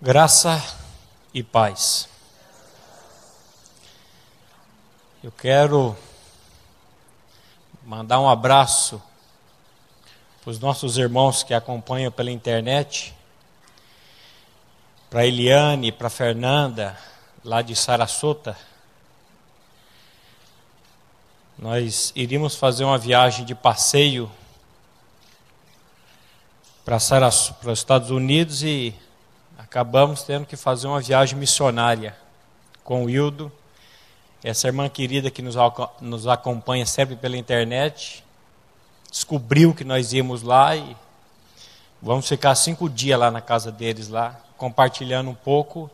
Graça e paz. Eu quero mandar um abraço para os nossos irmãos que acompanham pela internet, para a Eliane, para a Fernanda, lá de Sarasota. Nós iríamos fazer uma viagem de passeio para os Estados Unidos e acabamos tendo que fazer uma viagem missionária com o Hildo, essa irmã querida que nos acompanha sempre pela internet. Descobriu que nós íamos lá e vamos ficar 5 dias lá na casa deles, lá, compartilhando um pouco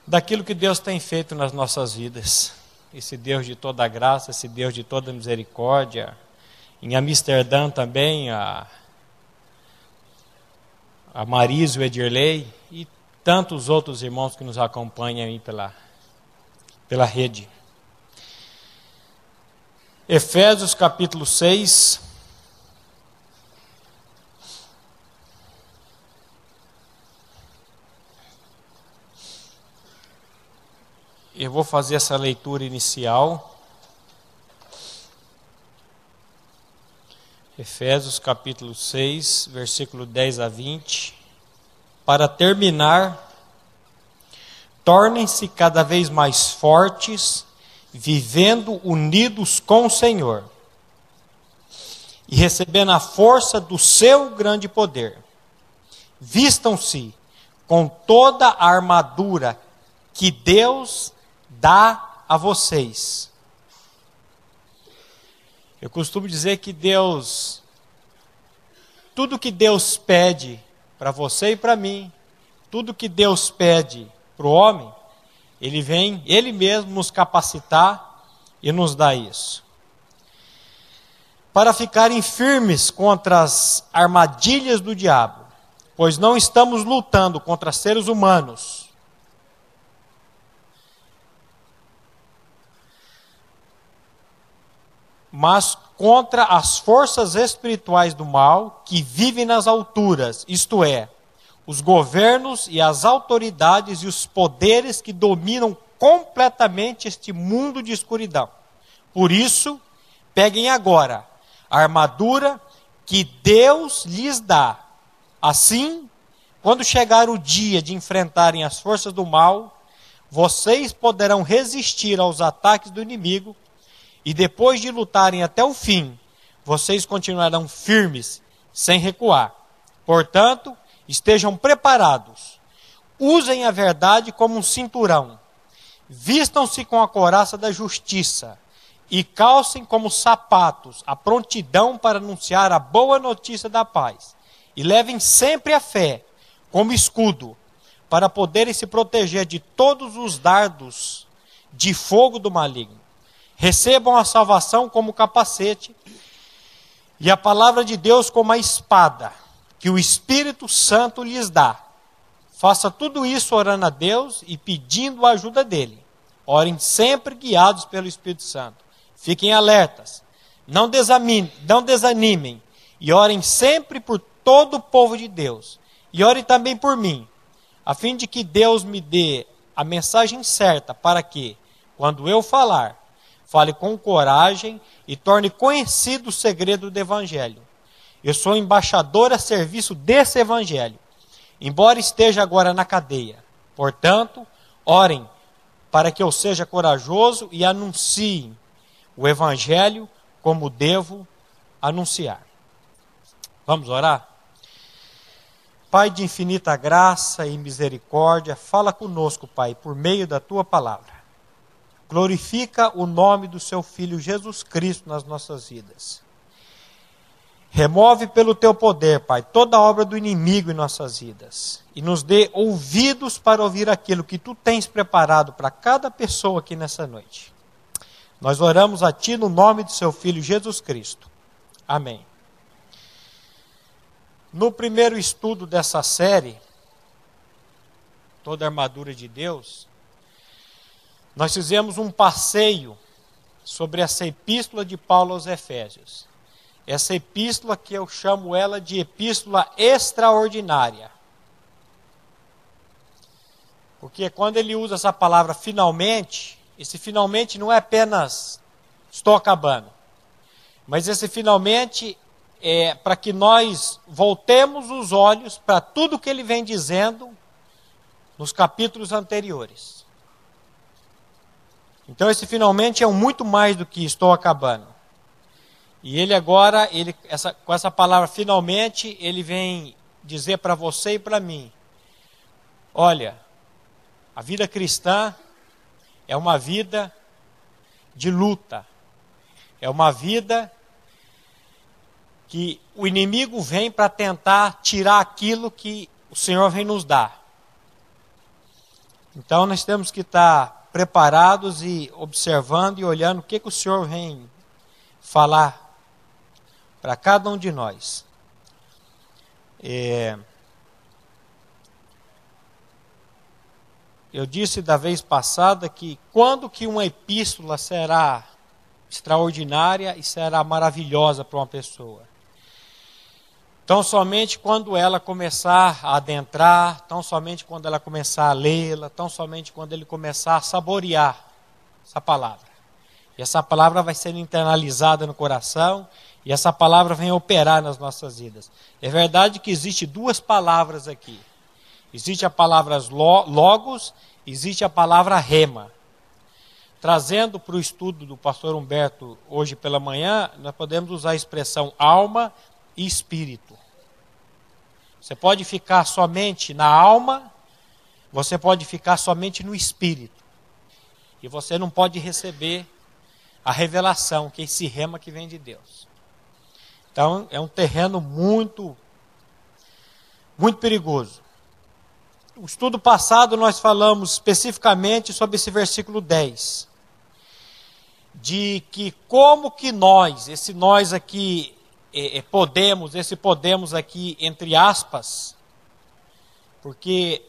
daquilo que Deus tem feito nas nossas vidas. Esse Deus de toda graça, esse Deus de toda misericórdia. Em Amsterdã também, a Marisa, o Edirley e tantos outros irmãos que nos acompanham aí pela rede. Efésios capítulo 6. Eu vou fazer essa leitura inicial. Efésios capítulo 6, versículo 10 a 20. Para terminar, tornem-se cada vez mais fortes, vivendo unidos com o Senhor e recebendo a força do seu grande poder. Vistam-se com toda a armadura que Deus dá a vocês. Eu costumo dizer que tudo que Deus pede para você e para mim, tudo que Deus pede para o homem, Ele vem, Ele mesmo nos capacitar e nos dá isso. Para ficarem firmes contra as armadilhas do diabo, pois não estamos lutando contra seres humanos, mas contra as forças espirituais do mal que vivem nas alturas, isto é, os governos e as autoridades e os poderes que dominam completamente este mundo de escuridão. Por isso, peguem agora a armadura que Deus lhes dá. Assim, quando chegar o dia de enfrentarem as forças do mal, vocês poderão resistir aos ataques do inimigo. E depois de lutarem até o fim, vocês continuarão firmes, sem recuar. Portanto, estejam preparados. Usem a verdade como um cinturão. Vistam-se com a couraça da justiça. E calcem como sapatos a prontidão para anunciar a boa notícia da paz. E levem sempre a fé como escudo, para poderem se proteger de todos os dardos de fogo do maligno. Recebam a salvação como capacete e a palavra de Deus como a espada que o Espírito Santo lhes dá. Faça tudo isso orando a Deus e pedindo a ajuda dele. Orem sempre guiados pelo Espírito Santo. Fiquem alertas, não desanimem e orem sempre por todo o povo de Deus. E orem também por mim, a fim de que Deus me dê a mensagem certa para que, quando eu falar, fale com coragem e torne conhecido o segredo do Evangelho. Eu sou embaixador a serviço desse Evangelho, embora esteja agora na cadeia. Portanto, orem para que eu seja corajoso e anuncie o Evangelho como devo anunciar. Vamos orar? Pai de infinita graça e misericórdia, fala conosco, Pai, por meio da Tua palavra. Glorifica o nome do seu Filho Jesus Cristo nas nossas vidas. Remove pelo teu poder, Pai, toda a obra do inimigo em nossas vidas. E nos dê ouvidos para ouvir aquilo que tu tens preparado para cada pessoa aqui nessa noite. Nós oramos a ti no nome do seu Filho Jesus Cristo. Amém. No primeiro estudo dessa série, Toda a Armadura de Deus, nós fizemos um passeio sobre essa epístola de Paulo aos Efésios. Essa epístola que eu chamo ela de epístola extraordinária. Porque quando ele usa essa palavra finalmente, esse finalmente não é apenas estou acabando. Mas esse finalmente é para que nós voltemos os olhos para tudo que ele vem dizendo nos capítulos anteriores. Então esse finalmente é muito mais do que estou acabando. E ele agora, com essa palavra finalmente, ele vem dizer para você e para mim, olha, a vida cristã é uma vida de luta. É uma vida que o inimigo vem para tentar tirar aquilo que o Senhor vem nos dar. Então nós temos que estar preparados e observando e olhando o que o Senhor vem falar para cada um de nós. Eu disse da vez passada que quando que uma epístola será extraordinária e será maravilhosa para uma pessoa? Tão somente quando ela começar a adentrar, tão somente quando ela começar a lê-la, tão somente quando ele começar a saborear essa palavra. E essa palavra vai ser internalizada no coração, e essa palavra vem operar nas nossas vidas. É verdade que existe duas palavras aqui. Existe a palavra logos, existe a palavra rema. Trazendo para o estudo do pastor Humberto hoje pela manhã, nós podemos usar a expressão alma e espírito. Você pode ficar somente na alma, você pode ficar somente no espírito. E você não pode receber a revelação, que é esse rema que vem de Deus. Então, é um terreno muito, muito perigoso. No estudo passado, nós falamos especificamente sobre esse versículo 10. De que como que nós, esse nós aqui, esse podemos aqui, entre aspas, porque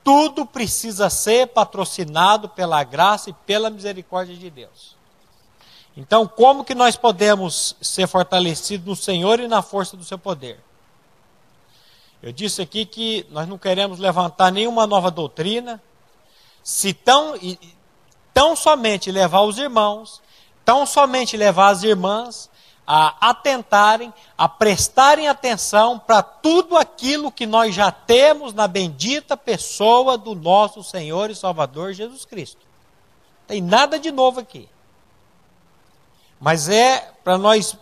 tudo precisa ser patrocinado pela graça e pela misericórdia de Deus. Então, como que nós podemos ser fortalecidos no Senhor e na força do seu poder? Eu disse aqui que nós não queremos levantar nenhuma nova doutrina, se tão somente levar os irmãos, tão somente levar as irmãs a atentarem, a prestarem atenção para tudo aquilo que nós já temos na bendita pessoa do nosso Senhor e Salvador Jesus Cristo. Não tem nada de novo aqui. Mas é para nós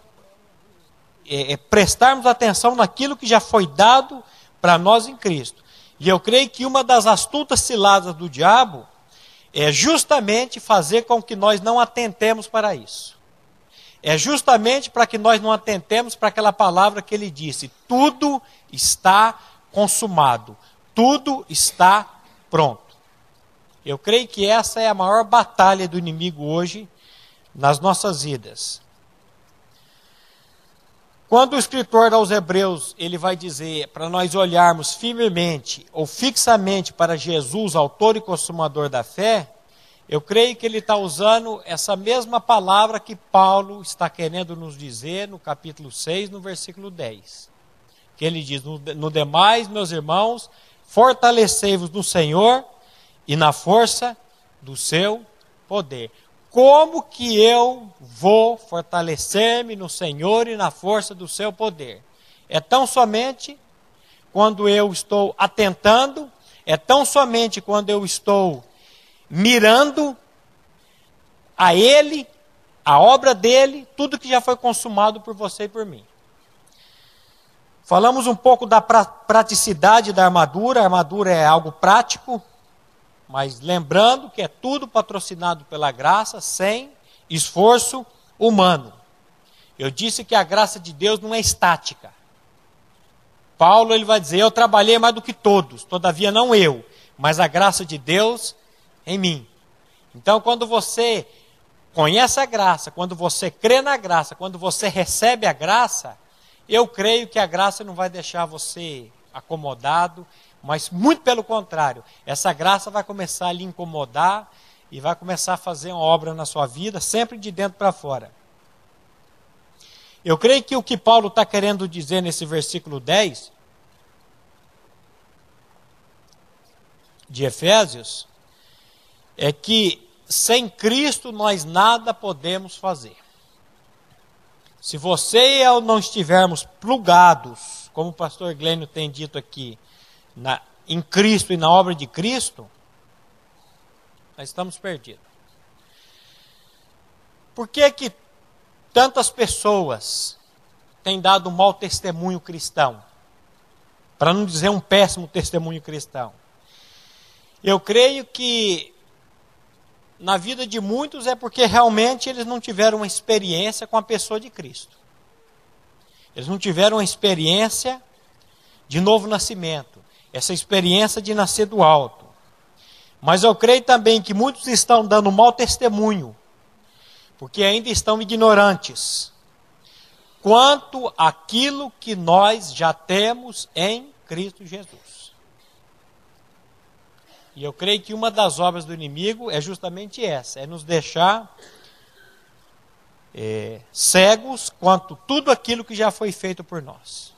prestarmos atenção naquilo que já foi dado para nós em Cristo. E eu creio que uma das astutas ciladas do diabo é justamente fazer com que nós não atentemos para isso. É justamente para que nós não atentemos para aquela palavra que ele disse: tudo está consumado, tudo está pronto. Eu creio que essa é a maior batalha do inimigo hoje nas nossas vidas. Quando o escritor aos Hebreus, ele vai dizer para nós olharmos firmemente ou fixamente para Jesus, autor e consumador da fé, eu creio que ele está usando essa mesma palavra que Paulo está querendo nos dizer no capítulo 6, no versículo 10. Que ele diz: no demais, meus irmãos, fortalecei-vos no Senhor e na força do seu poder. Como que eu vou fortalecer-me no Senhor e na força do seu poder? É tão somente quando eu estou atentando, é tão somente quando eu estou mirando a Ele, a obra dEle, tudo que já foi consumado por você e por mim. Falamos um pouco da praticidade da armadura. A armadura é algo prático, mas lembrando que é tudo patrocinado pela graça, sem esforço humano. Eu disse que a graça de Deus não é estática. Paulo ele vai dizer: eu trabalhei mais do que todos, todavia não eu, mas a graça de Deus em mim. Então, quando você conhece a graça, quando você crê na graça, quando você recebe a graça, eu creio que a graça não vai deixar você acomodado, mas muito pelo contrário, essa graça vai começar a lhe incomodar e vai começar a fazer uma obra na sua vida, sempre de dentro para fora. Eu creio que o que Paulo está querendo dizer nesse versículo 10, de Efésios é que sem Cristo nós nada podemos fazer. Se você e eu não estivermos plugados, como o pastor Glênio tem dito aqui, em Cristo e na obra de Cristo, nós estamos perdidos. Por que tantas pessoas têm dado um mau testemunho cristão? Para não dizer um péssimo testemunho cristão. Eu creio que na vida de muitos é porque realmente eles não tiveram uma experiência com a pessoa de Cristo. Eles não tiveram uma experiência de novo nascimento, essa experiência de nascer do alto. Mas eu creio também que muitos estão dando mau testemunho, porque ainda estão ignorantes quanto àquilo que nós já temos em Cristo Jesus. E eu creio que uma das obras do inimigo é justamente essa, é nos deixar cegos quanto tudo aquilo que já foi feito por nós.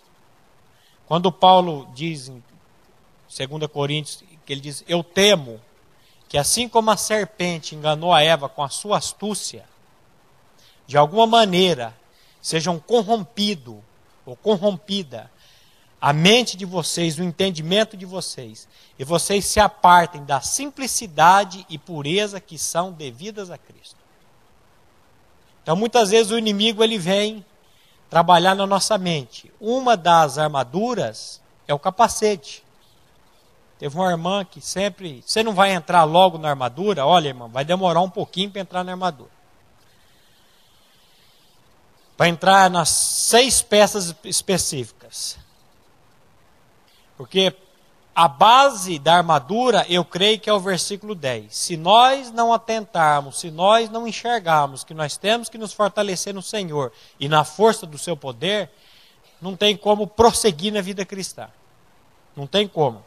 Quando Paulo diz em 2 Coríntios, que ele diz, eu temo que assim como a serpente enganou a Eva com a sua astúcia, de alguma maneira sejam corrompido ou corrompida a mente de vocês, o entendimento de vocês, e vocês se apartem da simplicidade e pureza que são devidas a Cristo. Então, muitas vezes o inimigo ele vem trabalhar na nossa mente. Uma das armaduras é o capacete. Teve uma irmã que sempre, você não vai entrar logo na armadura? Olha, irmã, vai demorar um pouquinho para entrar na armadura. Para entrar nas 6 peças específicas. Porque a base da armadura, eu creio que é o versículo 10. Se nós não atentarmos, se nós não enxergarmos que nós temos que nos fortalecer no Senhor e na força do seu poder, não tem como prosseguir na vida cristã. Não tem como.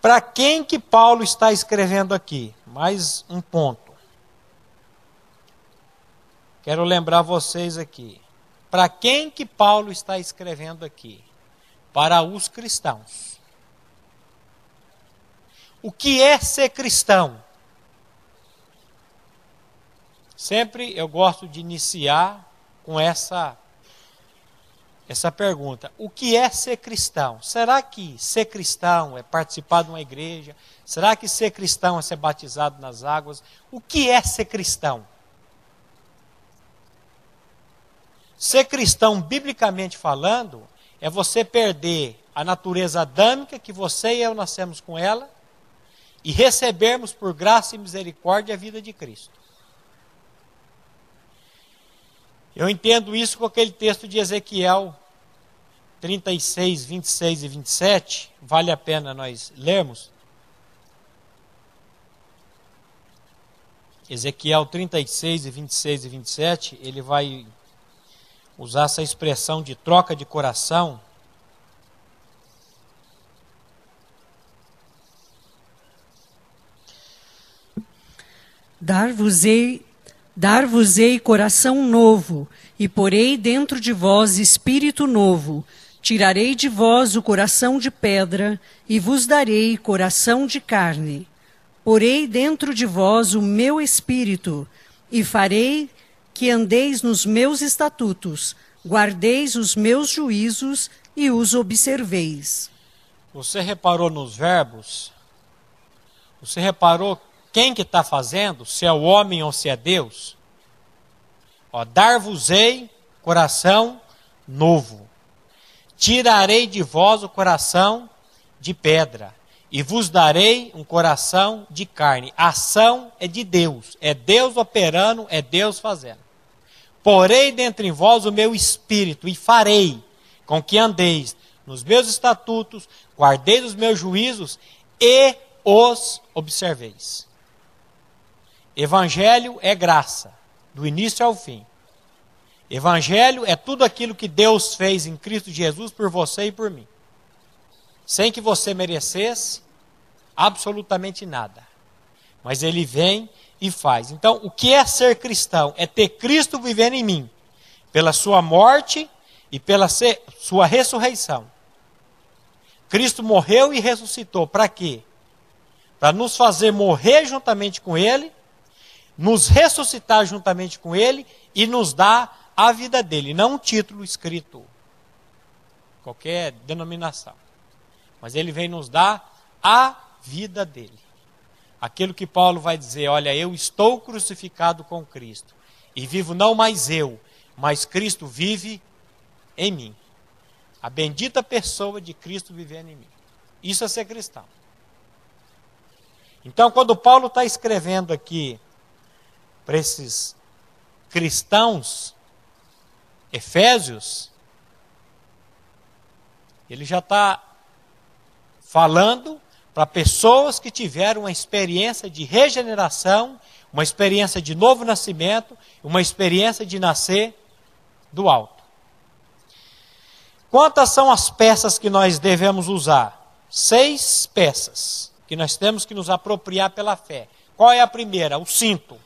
Para quem que Paulo está escrevendo aqui? Mais um ponto. Quero lembrar vocês aqui. Para quem que Paulo está escrevendo aqui? Para os cristãos. O que é ser cristão? Sempre eu gosto de iniciar com essa pergunta. O que é ser cristão? Será que ser cristão é participar de uma igreja? Será que ser cristão é ser batizado nas águas? O que é ser cristão? Ser cristão, biblicamente falando, é você perder a natureza adâmica que você e eu nascemos com ela e recebermos por graça e misericórdia a vida de Cristo. Eu entendo isso com aquele texto de Ezequiel 36, 26 e 27. Vale a pena nós lermos. Ezequiel 36, 26 e 27, ele vai usar essa expressão de troca de coração. Dar-vos-ei coração novo, e porei dentro de vós espírito novo. Tirarei de vós o coração de pedra, e vos darei coração de carne. Porei dentro de vós o meu espírito, e farei que andeis nos meus estatutos, guardeis os meus juízos e os observeis. Você reparou nos verbos? Você reparou quem que está fazendo? Se é o homem ou se é Deus? Dar-vos-ei coração novo. Tirarei de vós o coração de pedra. E vos darei um coração de carne. A ação é de Deus. É Deus operando, é Deus fazendo. Porei dentre vós o meu espírito e farei com que andeis nos meus estatutos, guardeis os meus juízos e os observeis. Evangelho é graça, do início ao fim. Evangelho é tudo aquilo que Deus fez em Cristo Jesus por você e por mim. Sem que você merecesse absolutamente nada. Mas Ele vem e faz. Então, o que é ser cristão? É ter Cristo vivendo em mim, pela sua morte e pela sua ressurreição. Cristo morreu e ressuscitou. Para quê? Para nos fazer morrer juntamente com Ele, nos ressuscitar juntamente com Ele e nos dar a vida dele. Não um título escrito, qualquer denominação. Mas Ele vem nos dar a vida dele. Aquilo que Paulo vai dizer, olha, eu estou crucificado com Cristo. E vivo não mais eu, mas Cristo vive em mim. A bendita pessoa de Cristo vivendo em mim. Isso é ser cristão. Então, quando Paulo está escrevendo aqui para esses cristãos efésios, ele já está falando para pessoas que tiveram uma experiência de regeneração, uma experiência de novo nascimento, uma experiência de nascer do alto. Quantas são as peças que nós devemos usar? 6 peças que nós temos que nos apropriar pela fé. Qual é a primeira? O cinto.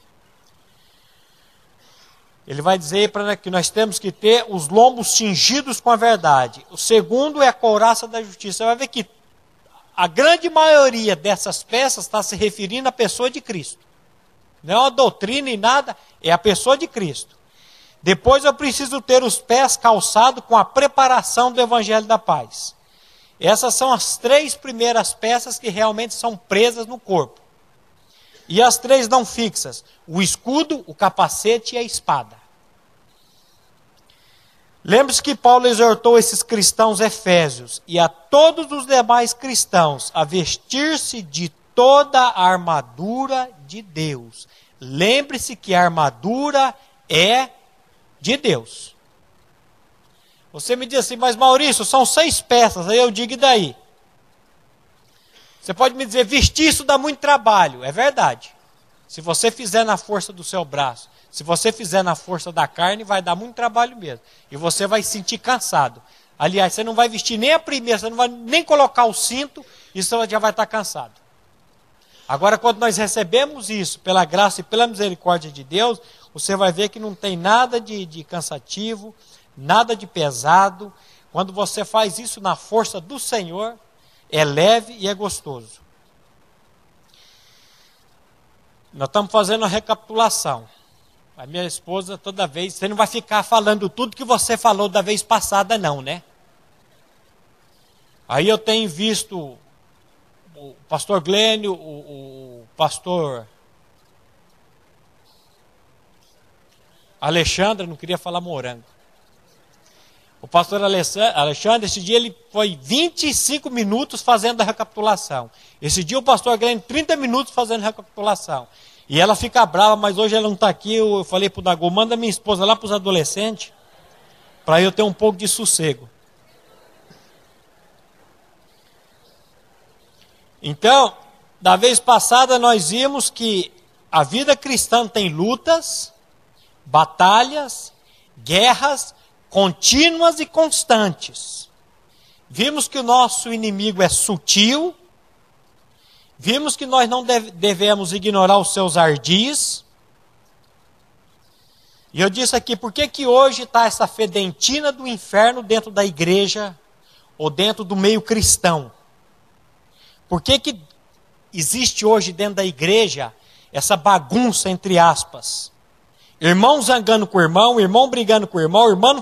Ele vai dizer que nós temos que ter os lombos cingidos com a verdade. O segundo é a couraça da justiça. Você vai ver que a grande maioria dessas peças está se referindo à pessoa de Cristo. Não é uma doutrina e nada, é a pessoa de Cristo. Depois eu preciso ter os pés calçados com a preparação do Evangelho da Paz. Essas são as 3 primeiras peças que realmente são presas no corpo. E as 3 não fixas: o escudo, o capacete e a espada. Lembre-se que Paulo exortou esses cristãos efésios e a todos os demais cristãos a vestir-se de toda a armadura de Deus. Lembre-se que a armadura é de Deus. Você me diz assim, mas Maurício, são 6 peças, aí eu digo, e daí? Você pode me dizer, vestir isso dá muito trabalho. É verdade. Se você fizer na força do seu braço, se você fizer na força da carne, vai dar muito trabalho mesmo. E você vai se sentir cansado. Aliás, você não vai vestir nem a primeira, você não vai nem colocar o cinto, e você já vai estar cansado. Agora, quando nós recebemos isso, pela graça e pela misericórdia de Deus, você vai ver que não tem nada de cansativo, nada de pesado. Quando você faz isso na força do Senhor, é leve e é gostoso. Nós estamos fazendo uma recapitulação. A minha esposa, toda vez, você não vai ficar falando tudo que você falou da vez passada, não, né? Aí eu tenho visto o pastor Glênio, o pastor Alexandre, não queria falar morango. O pastor Alexandre, esse dia ele foi 25 minutos fazendo a recapitulação. Esse dia o pastor Glênio 30 minutos fazendo a recapitulação. E ela fica brava, mas hoje ela não está aqui. Eu falei para o Dago, manda minha esposa lá para os adolescentes, para eu ter um pouco de sossego. Então, da vez passada nós vimos que a vida cristã tem lutas, batalhas, guerras contínuas e constantes. Vimos que o nosso inimigo é sutil. Vimos que nós não devemos ignorar os seus ardis. E eu disse aqui, por que hoje está essa fedentina do inferno dentro da igreja ou dentro do meio cristão? Por que existe hoje dentro da igreja essa bagunça, entre aspas? Irmão zangando com o irmão brigando com o irmão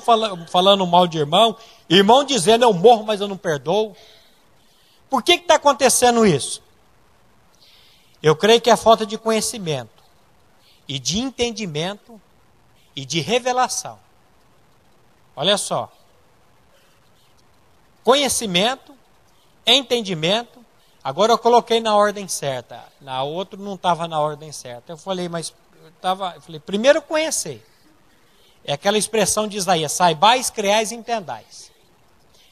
falando mal de irmão dizendo eu morro, mas eu não perdoo. Por que está acontecendo isso? Eu creio que é falta de conhecimento, e de entendimento, e de revelação. Olha só. Conhecimento, entendimento. Agora eu coloquei na ordem certa. Na outra não estava na ordem certa. Eu falei, primeiro conhecer. É aquela expressão de Isaías, saibais, creais e entendais.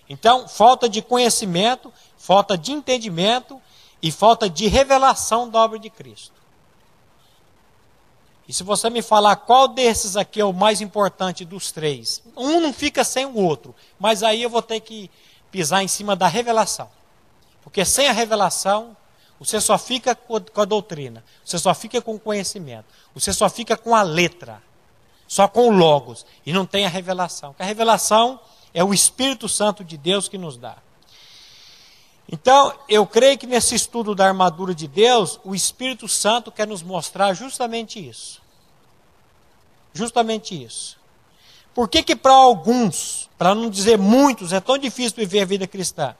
Então, falta de conhecimento, falta de entendimento e falta de revelação da obra de Cristo. E se você me falar qual desses aqui é o mais importante dos 3, um não fica sem o outro, mas aí eu vou ter que pisar em cima da revelação. Porque sem a revelação, você só fica com a doutrina, você só fica com o conhecimento, você só fica com a letra, só com o logos, e não tem a revelação. Porque a revelação é o Espírito Santo de Deus que nos dá. Então, eu creio que nesse estudo da armadura de Deus, o Espírito Santo quer nos mostrar justamente isso. Justamente isso. Por que para alguns, para não dizer muitos, é tão difícil viver a vida cristã?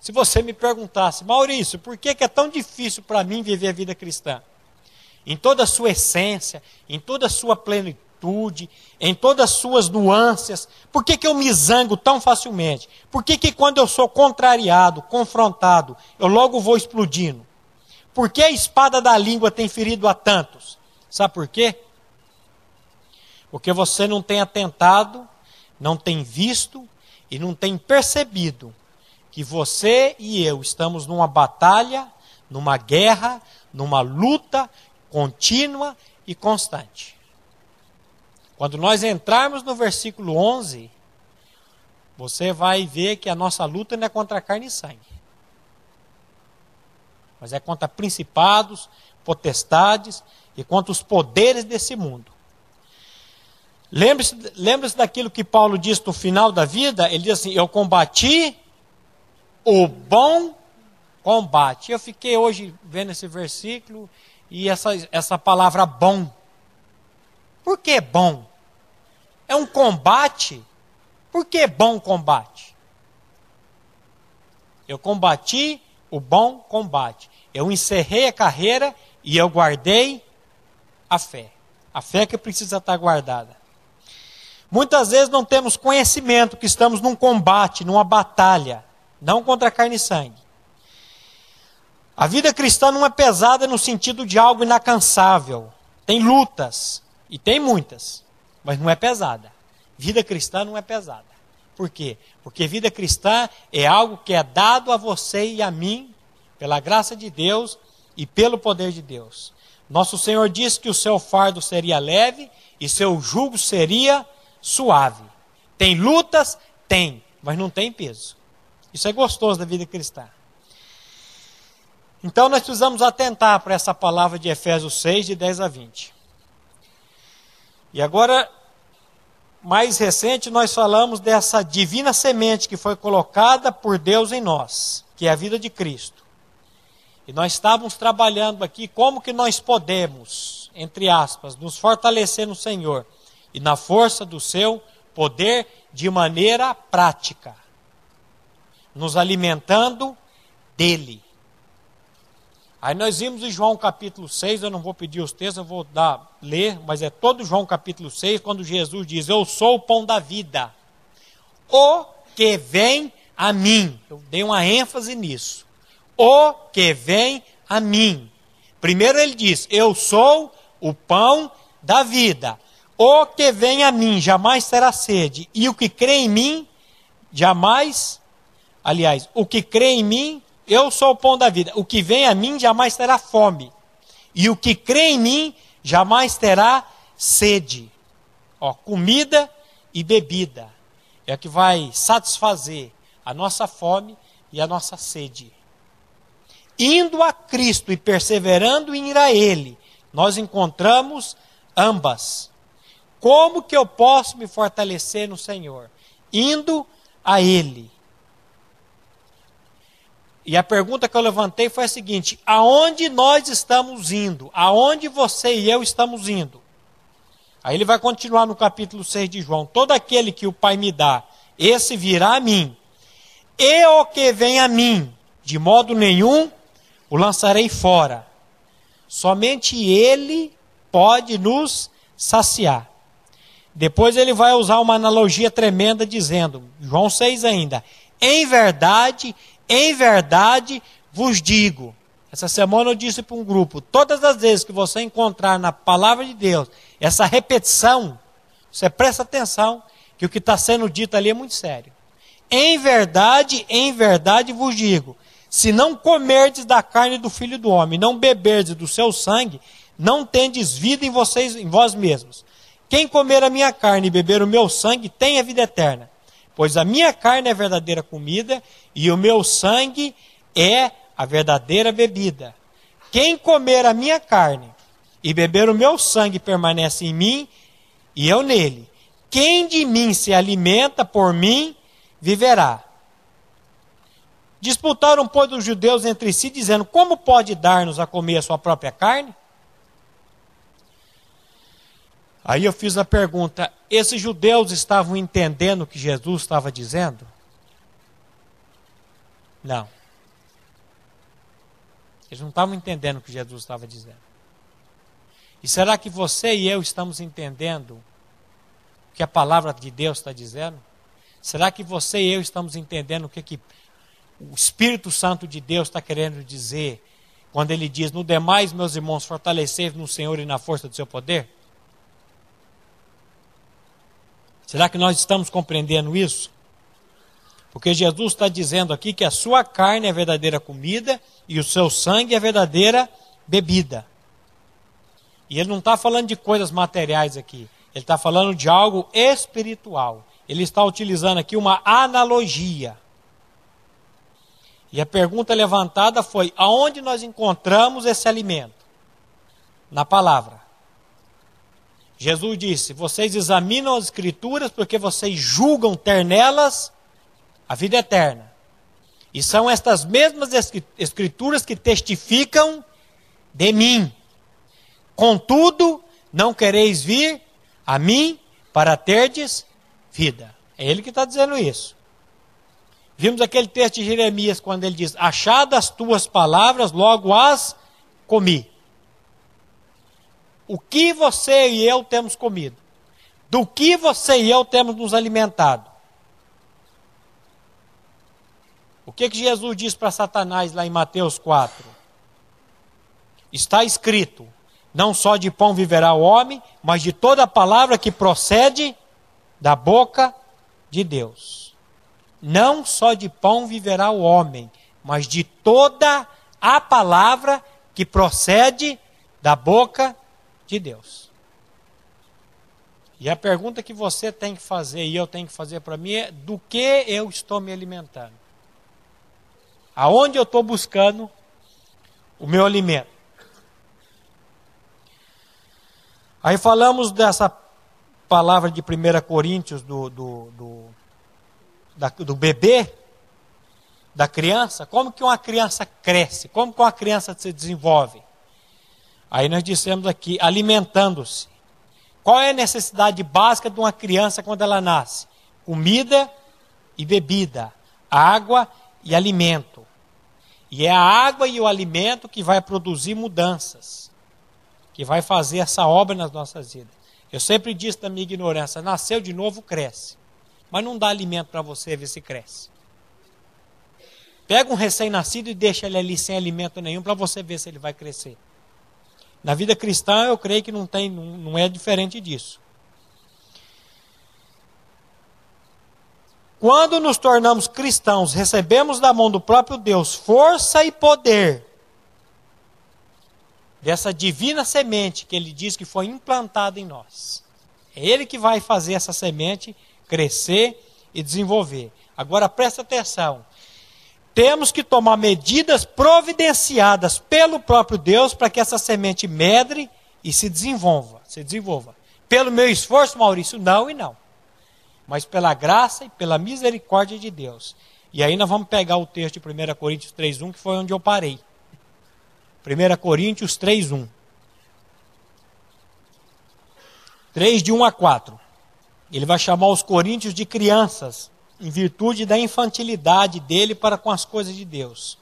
Se você me perguntasse, Maurício, por que é tão difícil para mim viver a vida cristã? Em toda a sua essência, em toda a sua plenitude, em todas as suas nuances, por que eu me zango tão facilmente? Por que quando eu sou contrariado, confrontado, eu logo vou explodindo? Por que a espada da língua tem ferido a tantos? Sabe por quê? Porque você não tem atentado, não tem visto e não tem percebido que você e eu estamos numa batalha, numa guerra, numa luta contínua e constante. Quando nós entrarmos no versículo 11, você vai ver que a nossa luta não é contra carne e sangue, mas é contra principados, potestades e contra os poderes desse mundo. Lembre-se daquilo que Paulo diz no final da vida. Ele diz assim: eu combati o bom combate. Eu fiquei hoje vendo esse versículo e essa palavra bom. Por que bom? É um combate. Por que bom combate? Eu combati o bom combate. Eu encerrei a carreira e eu guardei a fé. A fé que precisa estar guardada. Muitas vezes não temos conhecimento que estamos num combate, numa batalha, não contra carne e sangue. A vida cristã não é pesada no sentido de algo inacansável. Tem lutas, e tem muitas, mas não é pesada. Vida cristã não é pesada. Por quê? Porque vida cristã é algo que é dado a você e a mim, pela graça de Deus e pelo poder de Deus. Nosso Senhor disse que o seu fardo seria leve e seu jugo seria suave. Tem lutas? Tem, mas não tem peso. Isso é gostoso da vida cristã. Então nós precisamos atentar para essa palavra de Efésios 6, de 10 a 20. E agora, mais recente, nós falamos dessa divina semente que foi colocada por Deus em nós, que é a vida de Cristo. E nós estávamos trabalhando aqui como que nós podemos, entre aspas, nos fortalecer no Senhor e na força do seu poder de maneira prática, nos alimentando dele. Aí nós vimos em João capítulo 6, eu não vou pedir os textos, eu vou ler, mas é todo João capítulo 6, quando Jesus diz: eu sou o pão da vida, o que vem a mim. Eu dei uma ênfase nisso. O que vem a mim. Primeiro ele diz: eu sou o pão da vida. O que vem a mim jamais terá sede, e o que crê em mim jamais, aliás, o que crê em mim, eu sou o pão da vida. O que vem a mim jamais terá fome, e o que crê em mim jamais terá sede. Ó, comida e bebida é o que vai satisfazer a nossa fome e a nossa sede. Indo a Cristo e perseverando em ir a Ele, nós encontramos ambas. Como que eu posso me fortalecer no Senhor? Indo a Ele. E a pergunta que eu levantei foi a seguinte: aonde nós estamos indo? Aonde você e eu estamos indo? Aí ele vai continuar no capítulo 6 de João: todo aquele que o Pai me dá, esse virá a mim. E o que vem a mim, de modo nenhum o lançarei fora. Somente Ele pode nos saciar. Depois ele vai usar uma analogia tremenda dizendo, João 6 ainda: em verdade vos digo. Essa semana eu disse para um grupo: todas as vezes que você encontrar na palavra de Deus essa repetição, você presta atenção que o que está sendo dito ali é muito sério. Em verdade vos digo: se não comerdes da carne do Filho do Homem, não beberdes do seu sangue, não tendes vida em vós mesmos. Quem comer a minha carne e beber o meu sangue tem a vida eterna. Pois a minha carne é a verdadeira comida e o meu sangue é a verdadeira bebida. Quem comer a minha carne e beber o meu sangue permanece em mim e eu nele. quem de mim se alimenta, por mim viverá. Disputaram, pois, os judeus entre si, dizendo: como pode dar-nos a comer a sua própria carne? Aí eu fiz a pergunta: esses judeus estavam entendendo o que Jesus estava dizendo? Não. Eles não estavam entendendo o que Jesus estava dizendo. E será que você e eu estamos entendendo o que a palavra de Deus está dizendo? Será que você e eu estamos entendendo o que o Espírito Santo de Deus está querendo dizer quando ele diz: no demais, meus irmãos, fortalecei-vos no Senhor e na força do seu poder? Será que nós estamos compreendendo isso? Porque Jesus está dizendo aqui que a sua carne é a verdadeira comida e o seu sangue é a verdadeira bebida. E ele não está falando de coisas materiais aqui. Ele está falando de algo espiritual. Ele está utilizando aqui uma analogia. E a pergunta levantada foi: aonde nós encontramos esse alimento? Na palavra. Jesus disse: vocês examinam as Escrituras porque vocês julgam ter nelas a vida eterna. E são estas mesmas Escrituras que testificam de mim. Contudo, não quereis vir a mim para terdes vida. É ele que está dizendo isso. Vimos aquele texto de Jeremias quando ele diz: achadas as tuas palavras, logo as comi. O que você e eu temos comido? Do que você e eu temos nos alimentado? O que Jesus diz para Satanás lá em Mateus 4? Está escrito: não só de pão viverá o homem, mas de toda a palavra que procede da boca de Deus. Não só de pão viverá o homem, mas de toda a palavra que procede da boca de Deus. E a pergunta que você tem que fazer e eu tenho que fazer para mim é: do que eu estou me alimentando? Aonde eu estou buscando o meu alimento? Aí falamos dessa palavra de 1 Coríntios do bebê, da criança. Como que uma criança cresce? Como que uma criança se desenvolve? Aí nós dissemos aqui: alimentando-se. Qual é a necessidade básica de uma criança quando ela nasce? Comida e bebida, água e alimento. E é a água e o alimento que vai produzir mudanças, que vai fazer essa obra nas nossas vidas. Eu sempre disse da minha ignorância: nasceu de novo, cresce. Mas não dá alimento para você ver se cresce. Pega um recém-nascido e deixa ele ali sem alimento nenhum para você ver se ele vai crescer. Na vida cristã eu creio que não é diferente disso. Quando nos tornamos cristãos, recebemos da mão do próprio Deus força e poder dessa divina semente que ele diz que foi implantada em nós. É ele que vai fazer essa semente crescer e desenvolver. Agora presta atenção. Temos que tomar medidas providenciadas pelo próprio Deus para que essa semente medre e se desenvolva. Pelo meu esforço, Maurício, não e não. Mas pela graça e pela misericórdia de Deus. E aí nós vamos pegar o texto de 1 Coríntios 3:1, que foi onde eu parei. 1 Coríntios 3:1. 3 de 1 a 4. Ele vai chamar os coríntios de crianças, em virtude da infantilidade dele para com as coisas de Deus.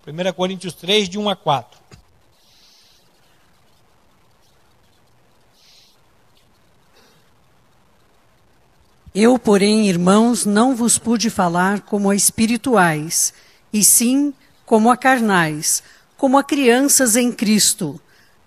1 Coríntios 3, de 1 a 4. Eu, porém, irmãos, não vos pude falar como a espirituais, e sim como a carnais, como a crianças em Cristo.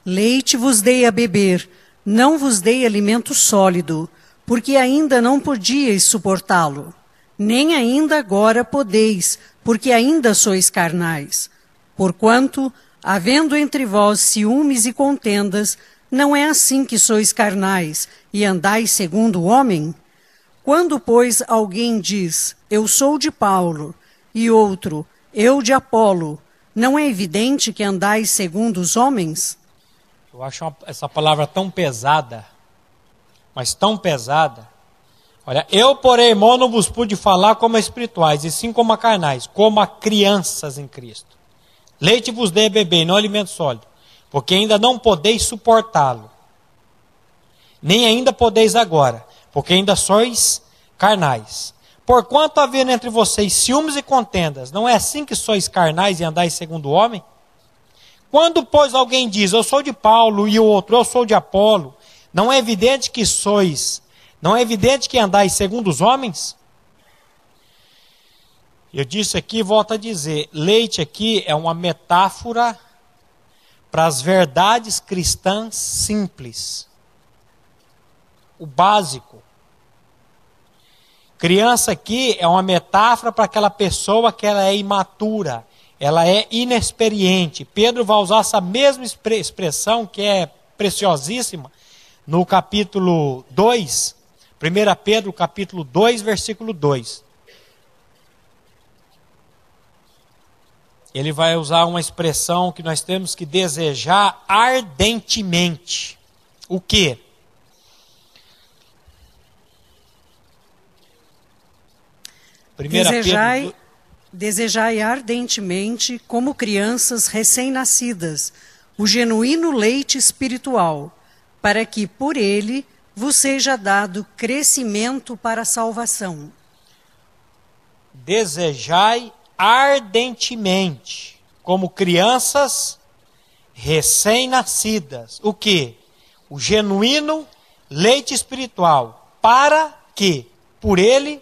Leite vos dei a beber, não vos dei alimento sólido, porque ainda não podíeis suportá-lo. Nem ainda agora podeis, porque ainda sois carnais. Porquanto, havendo entre vós ciúmes e contendas, não é assim que sois carnais, e andais segundo o homem? Quando, pois, alguém diz, eu sou de Paulo, e outro, eu de Apolo, não é evidente que andais segundo os homens? Eu acho essa palavra tão pesada, mas tão pesada, Olha, eu, porém, irmão, não vos pude falar como a espirituais, e sim como a carnais, como a crianças em Cristo. Leite vos dei a beber, não alimento sólido, porque ainda não podeis suportá-lo. Nem ainda podeis agora, porque ainda sois carnais. Porquanto havendo entre vocês ciúmes e contendas, não é assim que sois carnais e andais segundo o homem? Quando, pois, alguém diz, eu sou de Paulo, e o outro, eu sou de Apolo, não é evidente que andais segundo os homens? Eu disse aqui, volto a dizer, leite aqui é uma metáfora para as verdades cristãs simples. O básico. Criança aqui é uma metáfora para aquela pessoa que ela é imatura, ela é inexperiente. Pedro vai usar essa mesma expressão que é preciosíssima no capítulo 2, 1 Pedro capítulo 2, versículo 2. Ele vai usar uma expressão que nós temos que desejar ardentemente. O quê? Desejai ardentemente, como crianças recém-nascidas, o genuíno leite espiritual, para que por ele vos seja dado crescimento para a salvação. Desejai ardentemente, como crianças recém-nascidas. O quê? O genuíno leite espiritual, para que por ele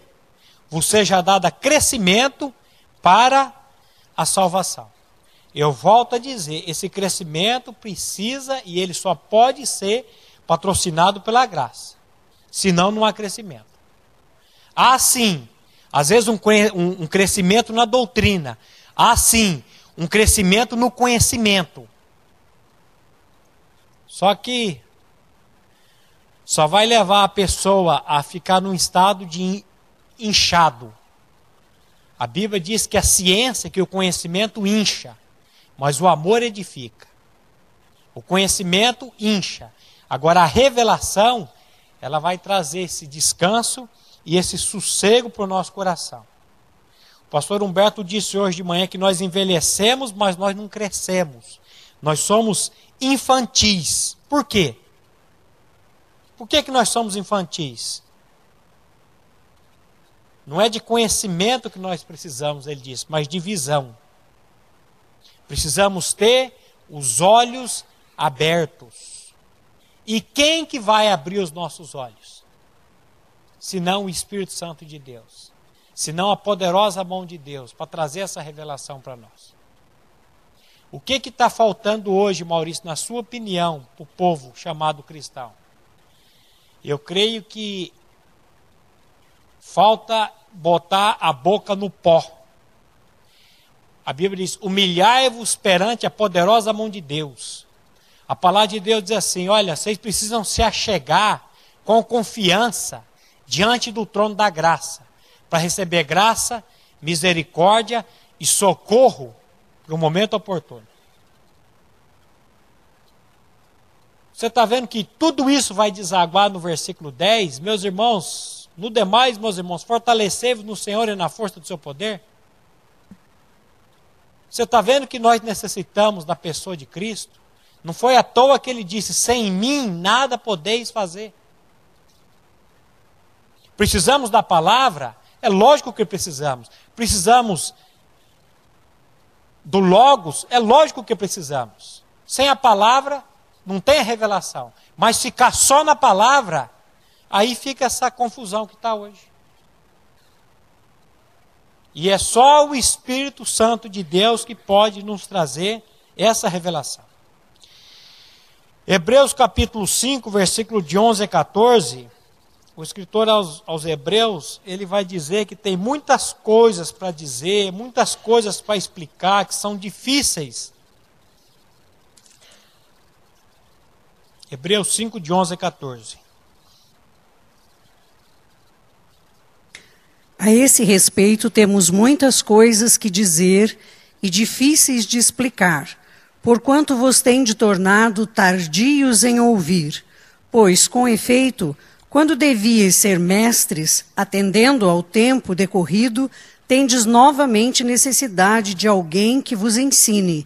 vos seja dado crescimento para a salvação. Eu volto a dizer, esse crescimento precisa e ele só pode ser patrocinado pela graça. Senão não há crescimento. Há sim, às vezes um crescimento na doutrina. Há sim, um crescimento no conhecimento. Só que só vai levar a pessoa a ficar num estado de inchado. A Bíblia diz que a ciência, que o conhecimento incha, mas o amor edifica. O conhecimento incha. Agora a revelação, ela vai trazer esse descanso e esse sossego para o nosso coração. O pastor Humberto disse hoje de manhã que nós envelhecemos, mas nós não crescemos. Nós somos infantis. Por quê? Por que nós somos infantis? Não é de conhecimento que nós precisamos, ele disse, mas de visão. Precisamos ter os olhos abertos. E quem que vai abrir os nossos olhos? Senão o Espírito Santo de Deus. Senão a poderosa mão de Deus para trazer essa revelação para nós. O que está faltando hoje, Maurício, na sua opinião, para o povo chamado cristão? Eu creio que falta botar a boca no pó. A Bíblia diz, humilhai-vos perante a poderosa mão de Deus. A palavra de Deus diz assim, olha, vocês precisam se achegar com confiança diante do trono da graça, para receber graça, misericórdia e socorro para o momento oportuno. Você está vendo que tudo isso vai desaguar no versículo 10? Meus irmãos, no demais, meus irmãos, fortalecei-vos no Senhor e na força do seu poder. Você está vendo que nós necessitamos da pessoa de Cristo? Não foi à toa que ele disse, sem mim nada podeis fazer. Precisamos da palavra? É lógico que precisamos. Precisamos do Logos? É lógico que precisamos. Sem a palavra, não tem a revelação. Mas ficar só na palavra, aí fica essa confusão que está hoje. E é só o Espírito Santo de Deus que pode nos trazer essa revelação. Hebreus capítulo 5, versículo de 11 a 14, o escritor aos Hebreus, ele vai dizer que tem muitas coisas para dizer, muitas coisas para explicar, que são difíceis. Hebreus 5, de 11 a 14. A esse respeito, temos muitas coisas que dizer e difíceis de explicar, porquanto vos tende tornado tardios em ouvir. Pois, com efeito, Quando devíeis ser mestres, atendendo ao tempo decorrido, tendes novamente necessidade de alguém que vos ensine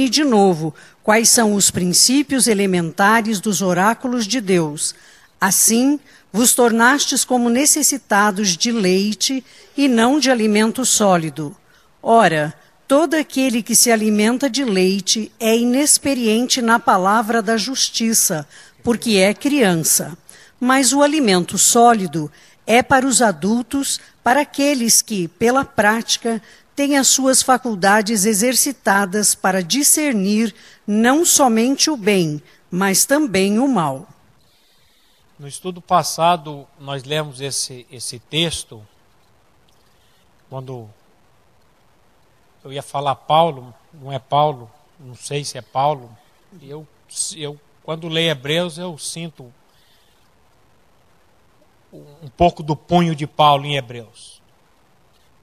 de novo quais são os princípios elementares dos oráculos de Deus. Assim, vos tornastes como necessitados de leite e não de alimento sólido. Ora, todo aquele que se alimenta de leite é inexperiente na palavra da justiça, porque é criança. Mas o alimento sólido é para os adultos, para aqueles que, pela prática, têm as suas faculdades exercitadas para discernir não somente o bem, mas também o mal. No estudo passado, nós lemos esse texto, quando eu ia falar Paulo, não é Paulo, não sei se é Paulo, eu quando leio Hebreus, eu sinto um pouco do punho de Paulo em Hebreus.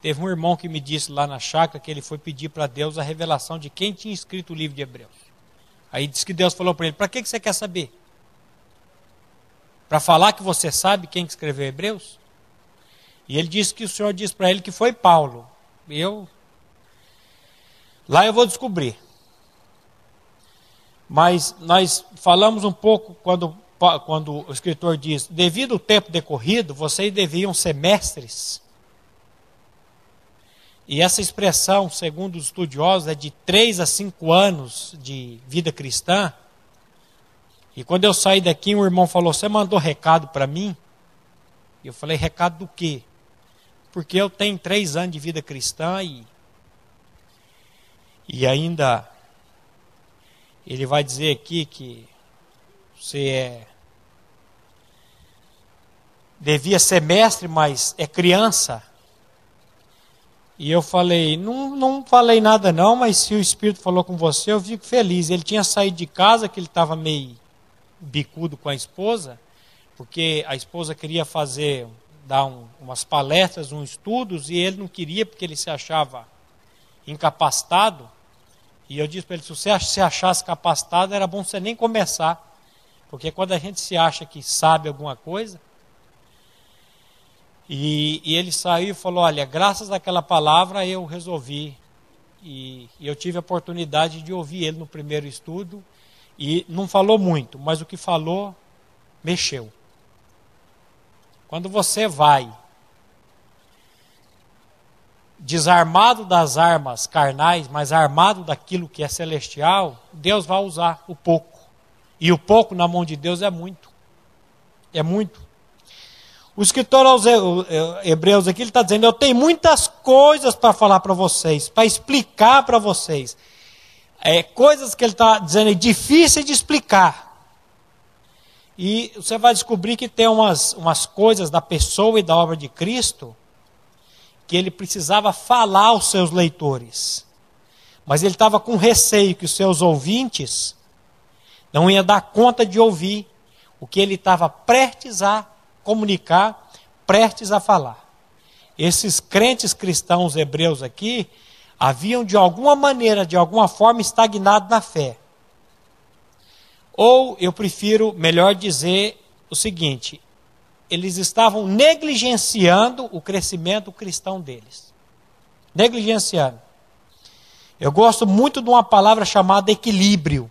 Teve um irmão que me disse lá na chácara que ele foi pedir para Deus a revelação de quem tinha escrito o livro de Hebreus. Aí disse que Deus falou para ele: para que você quer saber? Para falar que você sabe quem escreveu Hebreus? E ele disse que o Senhor disse para ele que foi Paulo. Lá eu vou descobrir. Mas nós falamos um pouco quando o escritor diz: devido ao tempo decorrido, vocês deviam ser mestres. E essa expressão, segundo os estudiosos, é de 3 a 5 anos de vida cristã. E quando eu saí daqui, um irmão falou: você mandou recado para mim? E eu falei: recado do quê? Porque eu tenho 3 anos de vida cristã e ainda ele vai dizer aqui que você devia ser mestre, mas é criança. E eu falei: não falei nada não, mas se o Espírito falou com você, eu fico feliz. Ele tinha saído de casa, que ele estava meio bicudo com a esposa, porque a esposa queria dar umas palestras, uns estudos, e ele não queria porque ele se achava incapacitado. E eu disse para ele: se você se achasse capacitado, era bom você nem começar, porque quando a gente se acha que sabe alguma coisa. E ele saiu e falou: olha, graças àquela palavra eu resolvi, e eu tive a oportunidade de ouvir ele no primeiro estudo. E não falou muito, mas o que falou, mexeu. Quando você vai desarmado das armas carnais, mas armado daquilo que é celestial, Deus vai usar o pouco. E o pouco na mão de Deus é muito. É muito. O escritor aos Hebreus aqui, ele está dizendo: eu tenho muitas coisas para falar para vocês, para explicar para vocês. Coisas que ele está dizendo difíceis de explicar. E você vai descobrir que tem umas coisas da pessoa e da obra de Cristo que ele precisava falar aos seus leitores. Mas ele estava com receio que os seus ouvintes não iam dar conta de ouvir o que ele estava prestes a comunicar, prestes a falar. Esses crentes cristãos hebreus aqui haviam de alguma maneira, de alguma forma, estagnado na fé. Ou, eu prefiro melhor dizer o seguinte: eles estavam negligenciando o crescimento cristão deles. Negligenciando. Eu gosto muito de uma palavra chamada equilíbrio.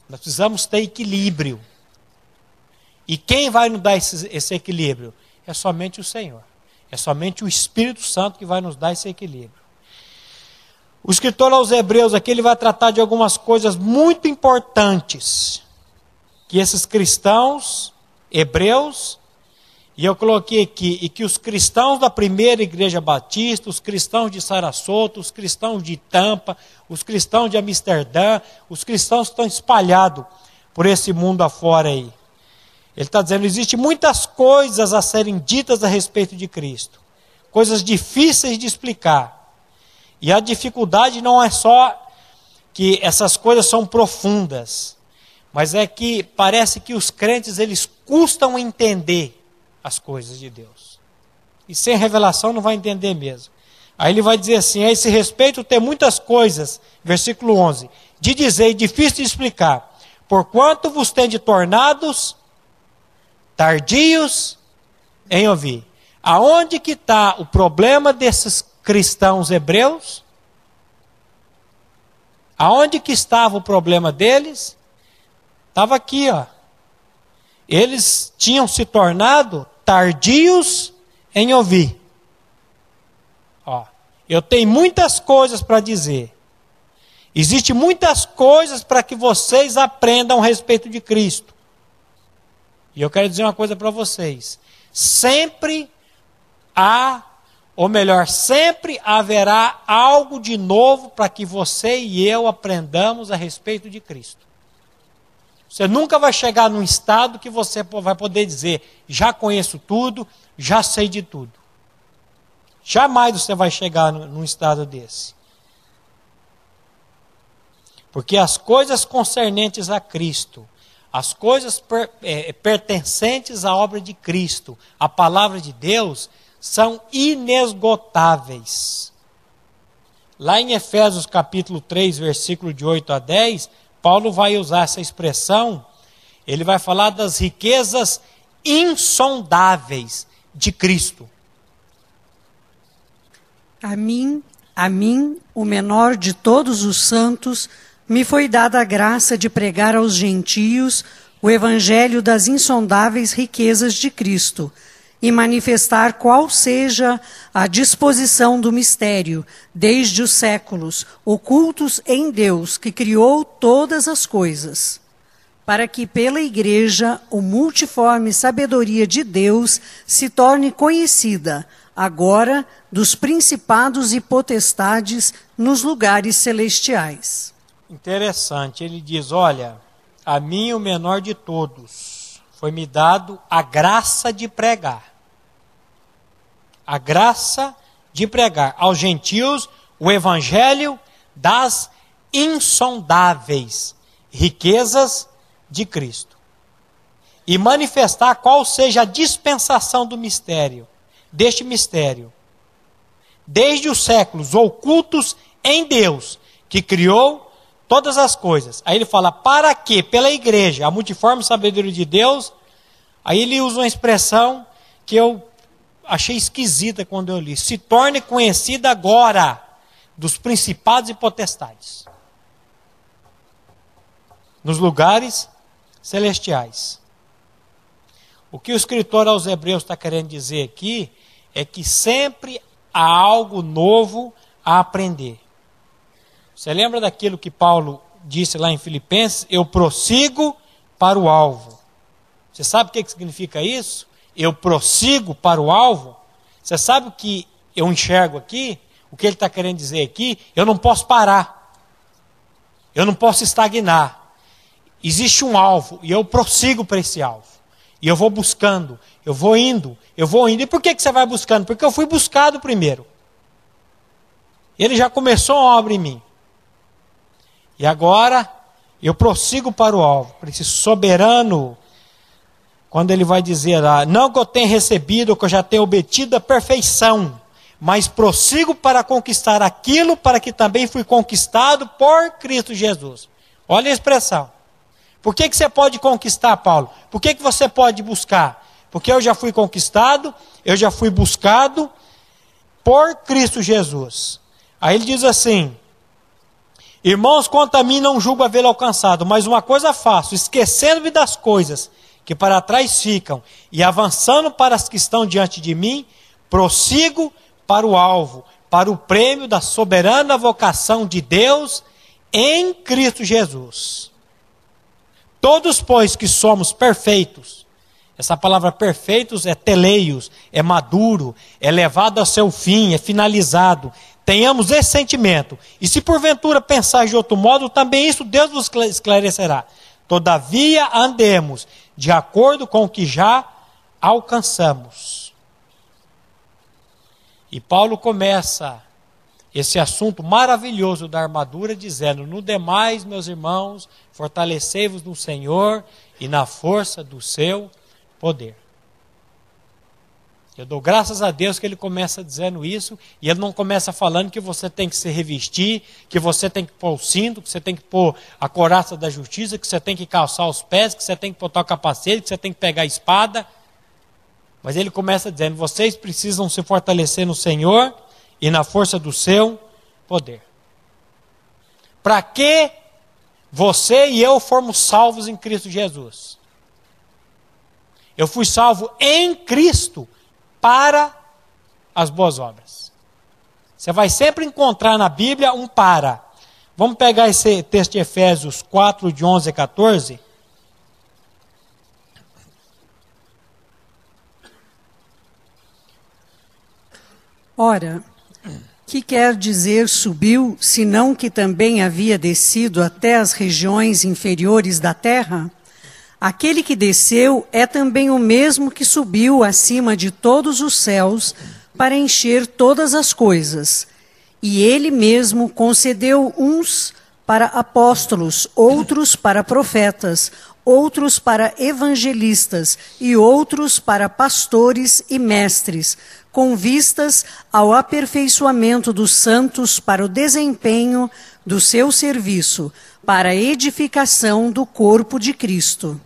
Nós precisamos ter equilíbrio. E quem vai nos dar esse equilíbrio? É somente o Senhor. É somente o Espírito Santo que vai nos dar esse equilíbrio. O escritor aos Hebreus aqui, ele vai tratar de algumas coisas muito importantes que esses cristãos hebreus, e eu coloquei aqui, e que os cristãos da primeira igreja batista, os cristãos de Sarasota, os cristãos de Tampa, os cristãos de Amsterdã, os cristãos que estão espalhados por esse mundo afora aí. Ele está dizendo: existem muitas coisas a serem ditas a respeito de Cristo. Coisas difíceis de explicar. E a dificuldade não é só que essas coisas são profundas, mas é que parece que os crentes, eles custam entender as coisas de Deus. E sem revelação não vai entender mesmo. Aí ele vai dizer assim: a esse respeito tem muitas coisas, versículo 11, de dizer e difícil de explicar, porquanto vos tende tornados tardios em ouvir. Aonde que está o problema desses cristãos hebreus? Aonde que estava o problema deles? Estava aqui, ó. Eles tinham se tornado tardios em ouvir. Ó, eu tenho muitas coisas para dizer. Existem muitas coisas para que vocês aprendam a respeito de Cristo. E eu quero dizer uma coisa para vocês. Sempre sempre haverá algo de novo para que você e eu aprendamos a respeito de Cristo. Você nunca vai chegar num estado que você vai poder dizer, já conheço tudo, já sei de tudo. Jamais você vai chegar num estado desse. Porque as coisas concernentes a Cristo, as coisas pertencentes à obra de Cristo, a palavra de Deus, são inesgotáveis. Lá em Efésios capítulo 3, versículo de 8 a 10, Paulo vai usar essa expressão, ele vai falar das riquezas insondáveis de Cristo. A mim, o menor de todos os santos, me foi dada a graça de pregar aos gentios o evangelho das insondáveis riquezas de Cristo e manifestar qual seja a disposição do mistério, desde os séculos, ocultos em Deus, que criou todas as coisas, para que pela Igreja a multiforme sabedoria de Deus se torne conhecida, agora dos principados e potestades nos lugares celestiais. Interessante, ele diz, olha, a mim o menor de todos, foi-me dado a graça de pregar. A graça de pregar aos gentios o evangelho das insondáveis riquezas de Cristo. E manifestar qual seja a dispensação do mistério, deste mistério. Desde os séculos ocultos em Deus, que criou todas as coisas. Aí ele fala, para que, pela igreja, a multiforme sabedoria de Deus, aí ele usa uma expressão que eu achei esquisita quando eu li. Se torne conhecida agora dos principados e potestades. Nos lugares celestiais. O que o escritor aos Hebreus está querendo dizer aqui é que sempre há algo novo a aprender. Você lembra daquilo que Paulo disse lá em Filipenses? Eu prossigo para o alvo. Você sabe o que significa isso? Eu prossigo para o alvo. Você sabe o que eu enxergo aqui? O que ele está querendo dizer aqui? Eu não posso parar. Eu não posso estagnar. Existe um alvo e eu prossigo para esse alvo. E eu vou buscando, eu vou indo. E por que você vai buscando? Porque eu fui buscado primeiro. Ele já começou a obra em mim. E agora eu prossigo para o alvo, para esse soberano. Quando ele vai dizer lá, não que eu tenha recebido, ou que eu já tenha obtido a perfeição, mas prossigo para conquistar aquilo para que também fui conquistado por Cristo Jesus. Olha a expressão. Por que você pode conquistar, Paulo? Por que você pode buscar? Porque eu já fui conquistado, eu já fui buscado por Cristo Jesus. Aí ele diz assim, irmãos, quanto a mim não julgo havê-lo alcançado, mas uma coisa faço, esquecendo-me das coisas que para trás ficam, e avançando para as que estão diante de mim, prossigo para o alvo, para o prêmio da soberana vocação de Deus em Cristo Jesus. Todos, pois, que somos perfeitos, essa palavra perfeitos é teleios, é maduro, é levado ao seu fim, é finalizado. Tenhamos esse sentimento, e se porventura pensar de outro modo, também isso Deus vos esclarecerá. Todavia andemos de acordo com o que já alcançamos. E Paulo começa esse assunto maravilhoso da armadura dizendo, no demais, meus irmãos, fortalecei-vos no Senhor e na força do seu poder. Eu dou graças a Deus que ele começa dizendo isso, e ele não começa falando que você tem que se revestir, que você tem que pôr o cinto, que você tem que pôr a couraça da justiça, que você tem que calçar os pés, que você tem que botar o capacete, que você tem que pegar a espada. Mas ele começa dizendo, vocês precisam se fortalecer no Senhor e na força do seu poder. Para que você e eu fomos salvos em Cristo Jesus? Eu fui salvo em Cristo para as boas obras. Você vai sempre encontrar na Bíblia um para. Vamos pegar esse texto de Efésios 4, de 11 a 14. Ora, que quer dizer subiu, senão que também havia descido até as regiões inferiores da terra? Aquele que desceu é também o mesmo que subiu acima de todos os céus para encher todas as coisas. E ele mesmo concedeu uns para apóstolos, outros para profetas, outros para evangelistas e outros para pastores e mestres, com vistas ao aperfeiçoamento dos santos para o desempenho do seu serviço, para a edificação do corpo de Cristo,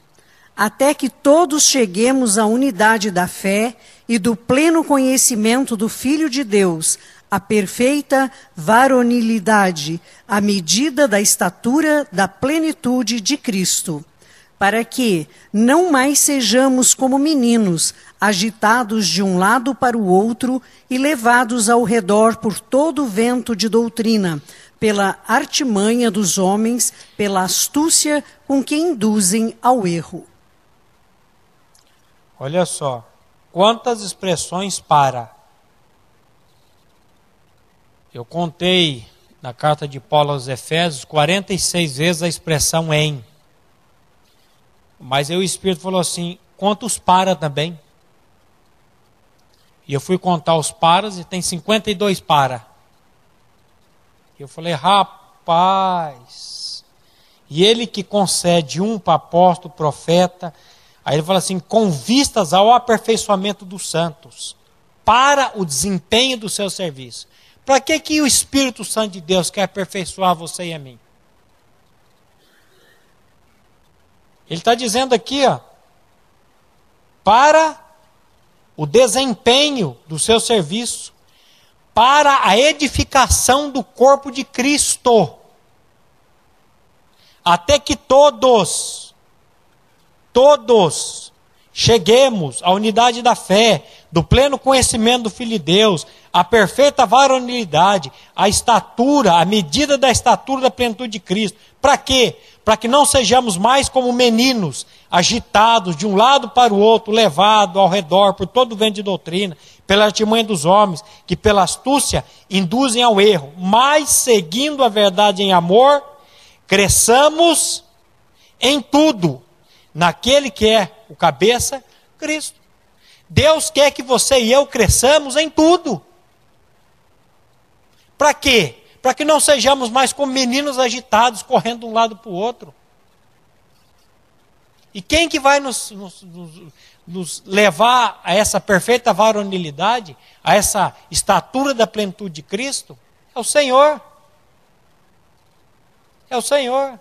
até que todos cheguemos à unidade da fé e do pleno conhecimento do Filho de Deus, a perfeita varonilidade, à medida da estatura da plenitude de Cristo, para que não mais sejamos como meninos, agitados de um lado para o outro e levados ao redor por todo o vento de doutrina, pela artimanha dos homens, pela astúcia com que induzem ao erro. Olha só, quantas expressões para. Eu contei na carta de Paulo aos Efésios 46 vezes a expressão em. Mas aí o Espírito falou assim, conta os para também. E eu fui contar os paras e tem 52 para. Eu falei, rapaz, e ele que concede um para apóstolo, profeta, aí ele fala assim, com vistas ao aperfeiçoamento dos santos, para o desempenho do seu serviço. Para que o Espírito Santo de Deus quer aperfeiçoar você e a mim? Ele está dizendo aqui, ó, para o desempenho do seu serviço, para a edificação do corpo de Cristo, até que todos cheguemos à unidade da fé, do pleno conhecimento do Filho de Deus, à perfeita varonilidade, à estatura, à medida da estatura da plenitude de Cristo. Para quê? Para que não sejamos mais como meninos, agitados de um lado para o outro, levados ao redor por todo o vento de doutrina, pela artimanha dos homens, que pela astúcia induzem ao erro, mas seguindo a verdade em amor, cresçamos em tudo, naquele que é o cabeça, Cristo. Deus quer que você e eu cresçamos em tudo. Para quê? Para que não sejamos mais como meninos agitados, correndo de um lado para o outro. E quem que vai nos levar a essa perfeita varonilidade, a essa estatura da plenitude de Cristo? É o Senhor. É o Senhor.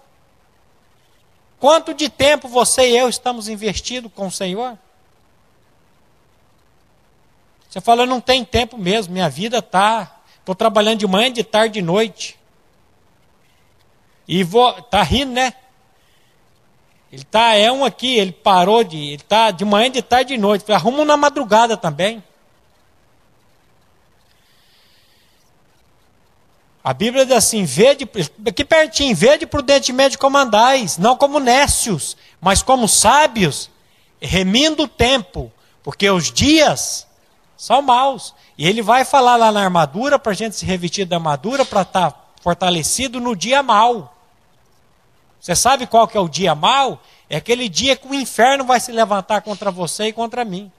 Quanto de tempo você e eu estamos investidos com o Senhor? Você fala, não tem tempo mesmo, minha vida estou trabalhando de manhã, de tarde, de noite. E está rindo, né? Ele ele está de manhã, de tarde, de noite. Arruma na madrugada também. A Bíblia diz assim, aqui pertinho, vede prudentemente como andais, não como nécios, mas como sábios, remindo o tempo, porque os dias são maus. E ele vai falar lá na armadura, para a gente se revestir da armadura, para estar fortalecido no dia mau. Você sabe qual que é o dia mau? É aquele dia que o inferno vai se levantar contra você e contra mim.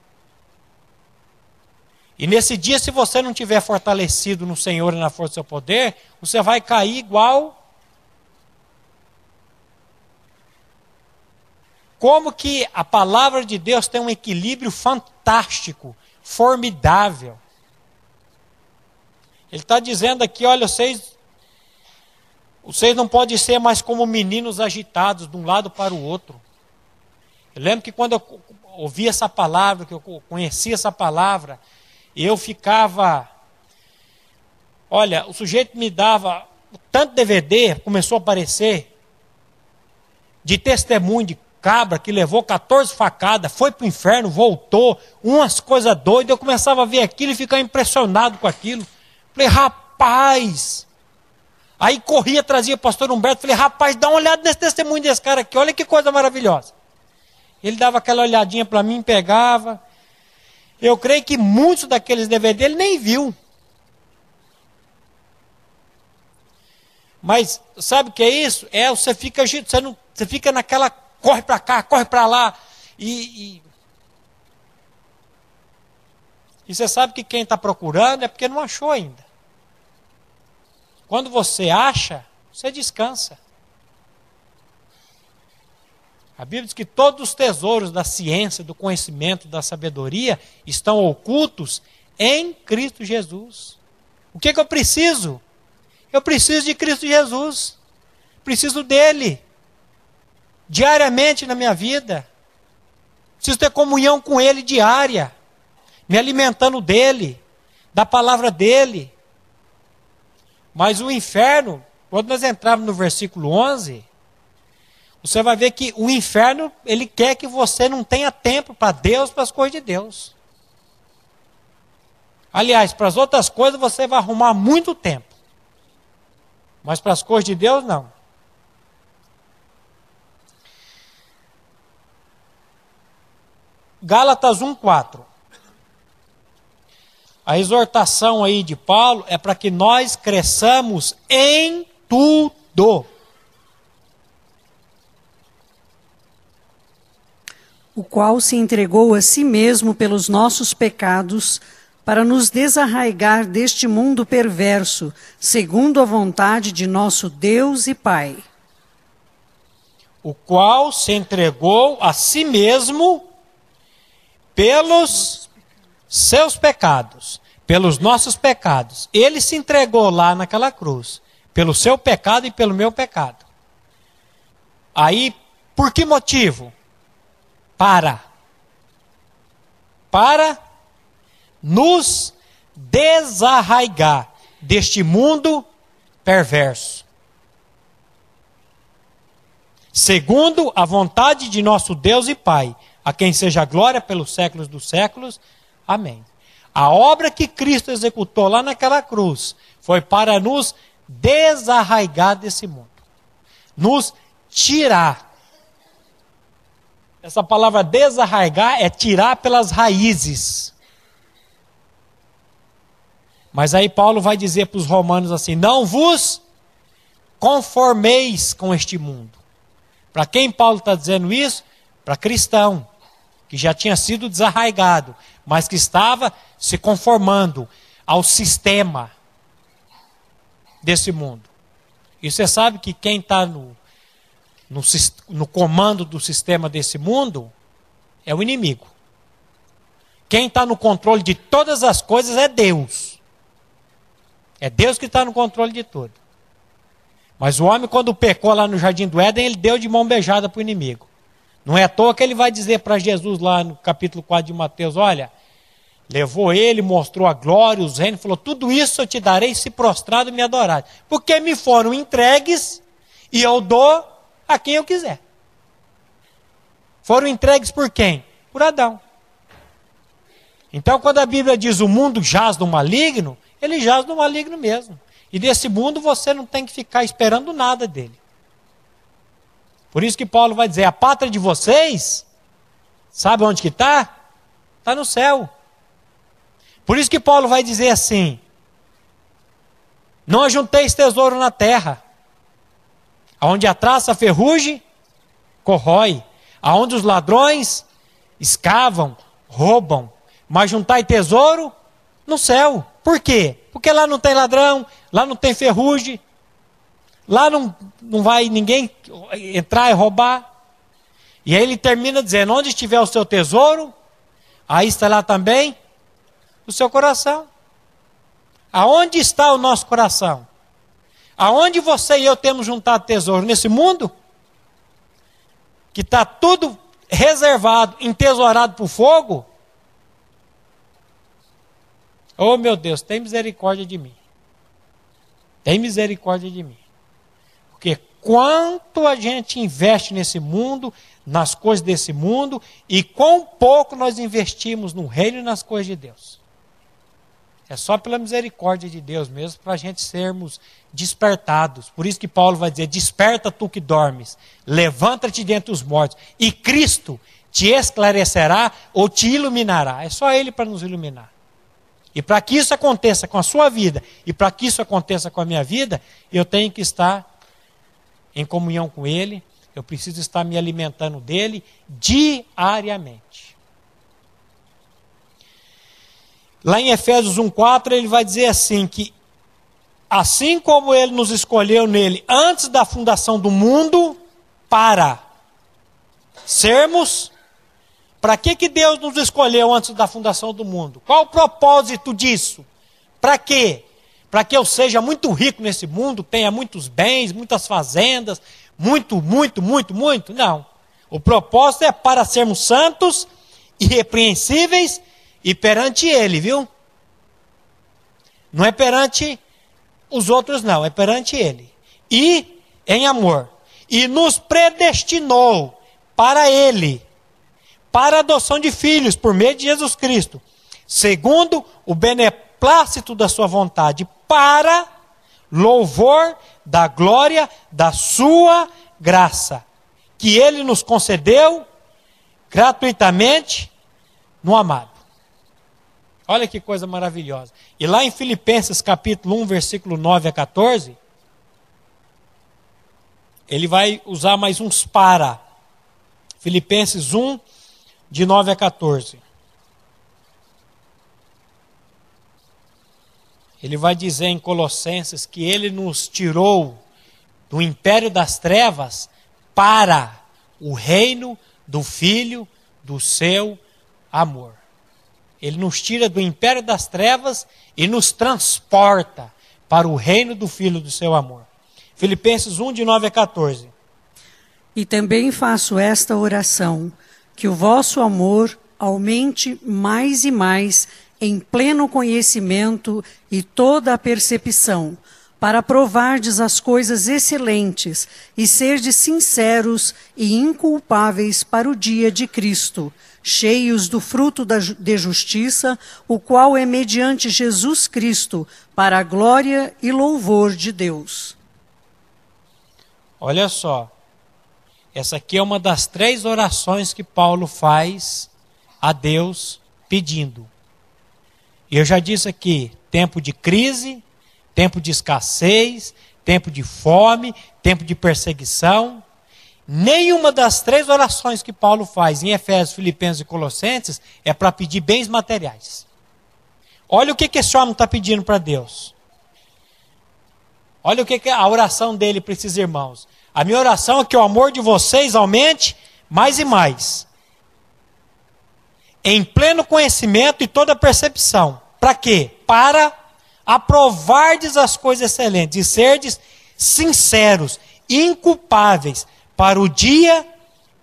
E nesse dia, se você não estiver fortalecido no Senhor e na força do seu poder, você vai cair igual. Como que a palavra de Deus tem um equilíbrio fantástico formidável. Ele está dizendo aqui, olha, vocês não podem ser mais como meninos agitados de um lado para o outro. Eu lembro que quando eu ouvi essa palavra, que eu conheci essa palavra, eu ficava... Olha, o sujeito me dava tanto DVD, começou a aparecer, de testemunho de cabra que levou 14 facadas, foi para o inferno, voltou, umas coisas doidas, eu começava a ver aquilo e ficar impressionado com aquilo. Falei, rapaz... Aí corria, trazia o pastor Humberto, falei, rapaz, dá uma olhada nesse testemunho desse cara aqui, olha que coisa maravilhosa. Ele dava aquela olhadinha para mim, pegava. Eu creio que muitos daqueles DVD ele nem viu. Mas sabe o que é isso? Você fica naquela, corre para cá, corre para lá. E você sabe que quem está procurando é porque não achou ainda. Quando você acha, você descansa. A Bíblia diz que todos os tesouros da ciência, do conhecimento, da sabedoria estão ocultos em Cristo Jesus. O que eu preciso? Eu preciso de Cristo Jesus. Preciso dele. Diariamente na minha vida. Preciso ter comunhão com ele diária. Me alimentando dele. Da palavra dele. Mas o inferno, quando nós entrarmos no versículo 11, você vai ver que o inferno, ele quer que você não tenha tempo para Deus, para as coisas de Deus. Aliás, para as outras coisas você vai arrumar muito tempo. Mas para as coisas de Deus, não. Gálatas 1:4. A exortação aí de Paulo é para que nós cresçamos em tudo. O qual se entregou a si mesmo pelos nossos pecados, para nos desarraigar deste mundo perverso, segundo a vontade de nosso Deus e Pai. O qual se entregou a si mesmo pelos seus pecados, pelos nossos pecados. Ele se entregou lá naquela cruz, pelo seu pecado e pelo meu pecado. Aí, por que motivo? Para nos desarraigar deste mundo perverso. Segundo a vontade de nosso Deus e Pai, a quem seja a glória pelos séculos dos séculos. Amém. A obra que Cristo executou lá naquela cruz foi para nos desarraigar desse mundo. Nos tirar. Essa palavra desarraigar é tirar pelas raízes. Mas aí Paulo vai dizer para os romanos assim, não vos conformeis com este mundo. Para quem Paulo está dizendo isso? Para cristão, que já tinha sido desarraigado, mas que estava se conformando ao sistema desse mundo. E você sabe que quem está no comando do sistema desse mundo é o inimigo. Quem está no controle de todas as coisas é Deus. É Deus que está no controle de tudo. Mas o homem, quando pecou lá no Jardim do Éden, ele deu de mão beijada para o inimigo. Não é à toa que ele vai dizer para Jesus lá no capítulo 4 de Mateus, olha, levou ele, mostrou a glória, os reinos, falou, tudo isso eu te darei se prostrado e me adorar. Porque me foram entregues e eu dou a quem eu quiser. Foram entregues por quem? Por Adão. Então quando a Bíblia diz o mundo jaz no maligno, ele jaz no maligno mesmo. E desse mundo você não tem que ficar esperando nada dele. Por isso que Paulo vai dizer, a pátria de vocês, sabe onde que está? Está no céu. Por isso que Paulo vai dizer assim, não ajunteis tesouro na terra, aonde a traça, a ferrugem, corrói, aonde os ladrões escavam, roubam, mas juntai tesouro no céu. Por quê? Porque lá não tem ladrão, lá não tem ferrugem, lá não vai ninguém entrar e roubar. E aí ele termina dizendo, onde estiver o seu tesouro, aí estará também o seu coração. Aonde está o nosso coração? Aonde você e eu temos juntado tesouro? Nesse mundo? Que está tudo reservado, entesourado para o fogo? Oh, meu Deus, tem misericórdia de mim. Tem misericórdia de mim. Porque quanto a gente investe nesse mundo, nas coisas desse mundo, e quão pouco nós investimos no reino e nas coisas de Deus. É só pela misericórdia de Deus mesmo para a gente sermos despertados. Por isso que Paulo vai dizer, desperta tu que dormes, levanta-te dentre os mortos, e Cristo te esclarecerá ou te iluminará. É só Ele para nos iluminar. E para que isso aconteça com a sua vida, e para que isso aconteça com a minha vida, eu tenho que estar em comunhão com Ele, eu preciso estar me alimentando dEle diariamente. Lá em Efésios 1,4 ele vai dizer assim, que assim como Ele nos escolheu nele antes da fundação do mundo, para sermos... Para que Deus nos escolheu antes da fundação do mundo? Qual o propósito disso? Para quê? Para que eu seja muito rico nesse mundo, tenha muitos bens, muitas fazendas, muito? Não. O propósito é para sermos santos, irrepreensíveis e perante Ele, viu? Não é perante os outros, não. É perante Ele. E em amor. E nos predestinou para Ele, para a adoção de filhos, por meio de Jesus Cristo, segundo o beneplácito da sua vontade, para louvor da glória da sua graça, que Ele nos concedeu gratuitamente no amado. Olha que coisa maravilhosa. E lá em Filipenses capítulo 1, versículo 9 a 14, ele vai usar mais uns para. Filipenses 1, de 9 a 14. Ele vai dizer em Colossenses que Ele nos tirou do império das trevas para o reino do Filho do seu amor. Ele nos tira do império das trevas e nos transporta para o reino do Filho do seu amor. Filipenses 1, de 9 a 14. E também faço esta oração, que o vosso amor aumente mais e mais em pleno conhecimento e toda a percepção, para provardes as coisas excelentes e serdes sinceros e inculpáveis para o dia de Cristo, cheios do fruto de justiça, o qual é mediante Jesus Cristo, para a glória e louvor de Deus. Olha só. Essa aqui é uma das 3 orações que Paulo faz a Deus pedindo. E eu já disse aqui, tempo de crise, tempo de escassez, tempo de fome, tempo de perseguição. Nenhuma das 3 orações que Paulo faz em Efésios, Filipenses e Colossenses é para pedir bens materiais. Olha o que esse homem está pedindo para Deus. Olha o que a oração dele para esses irmãos. A minha oração é que o amor de vocês aumente mais e mais, em pleno conhecimento e toda percepção. Para quê? Para aprovardes as coisas excelentes e serdes sinceros, inculpáveis para o dia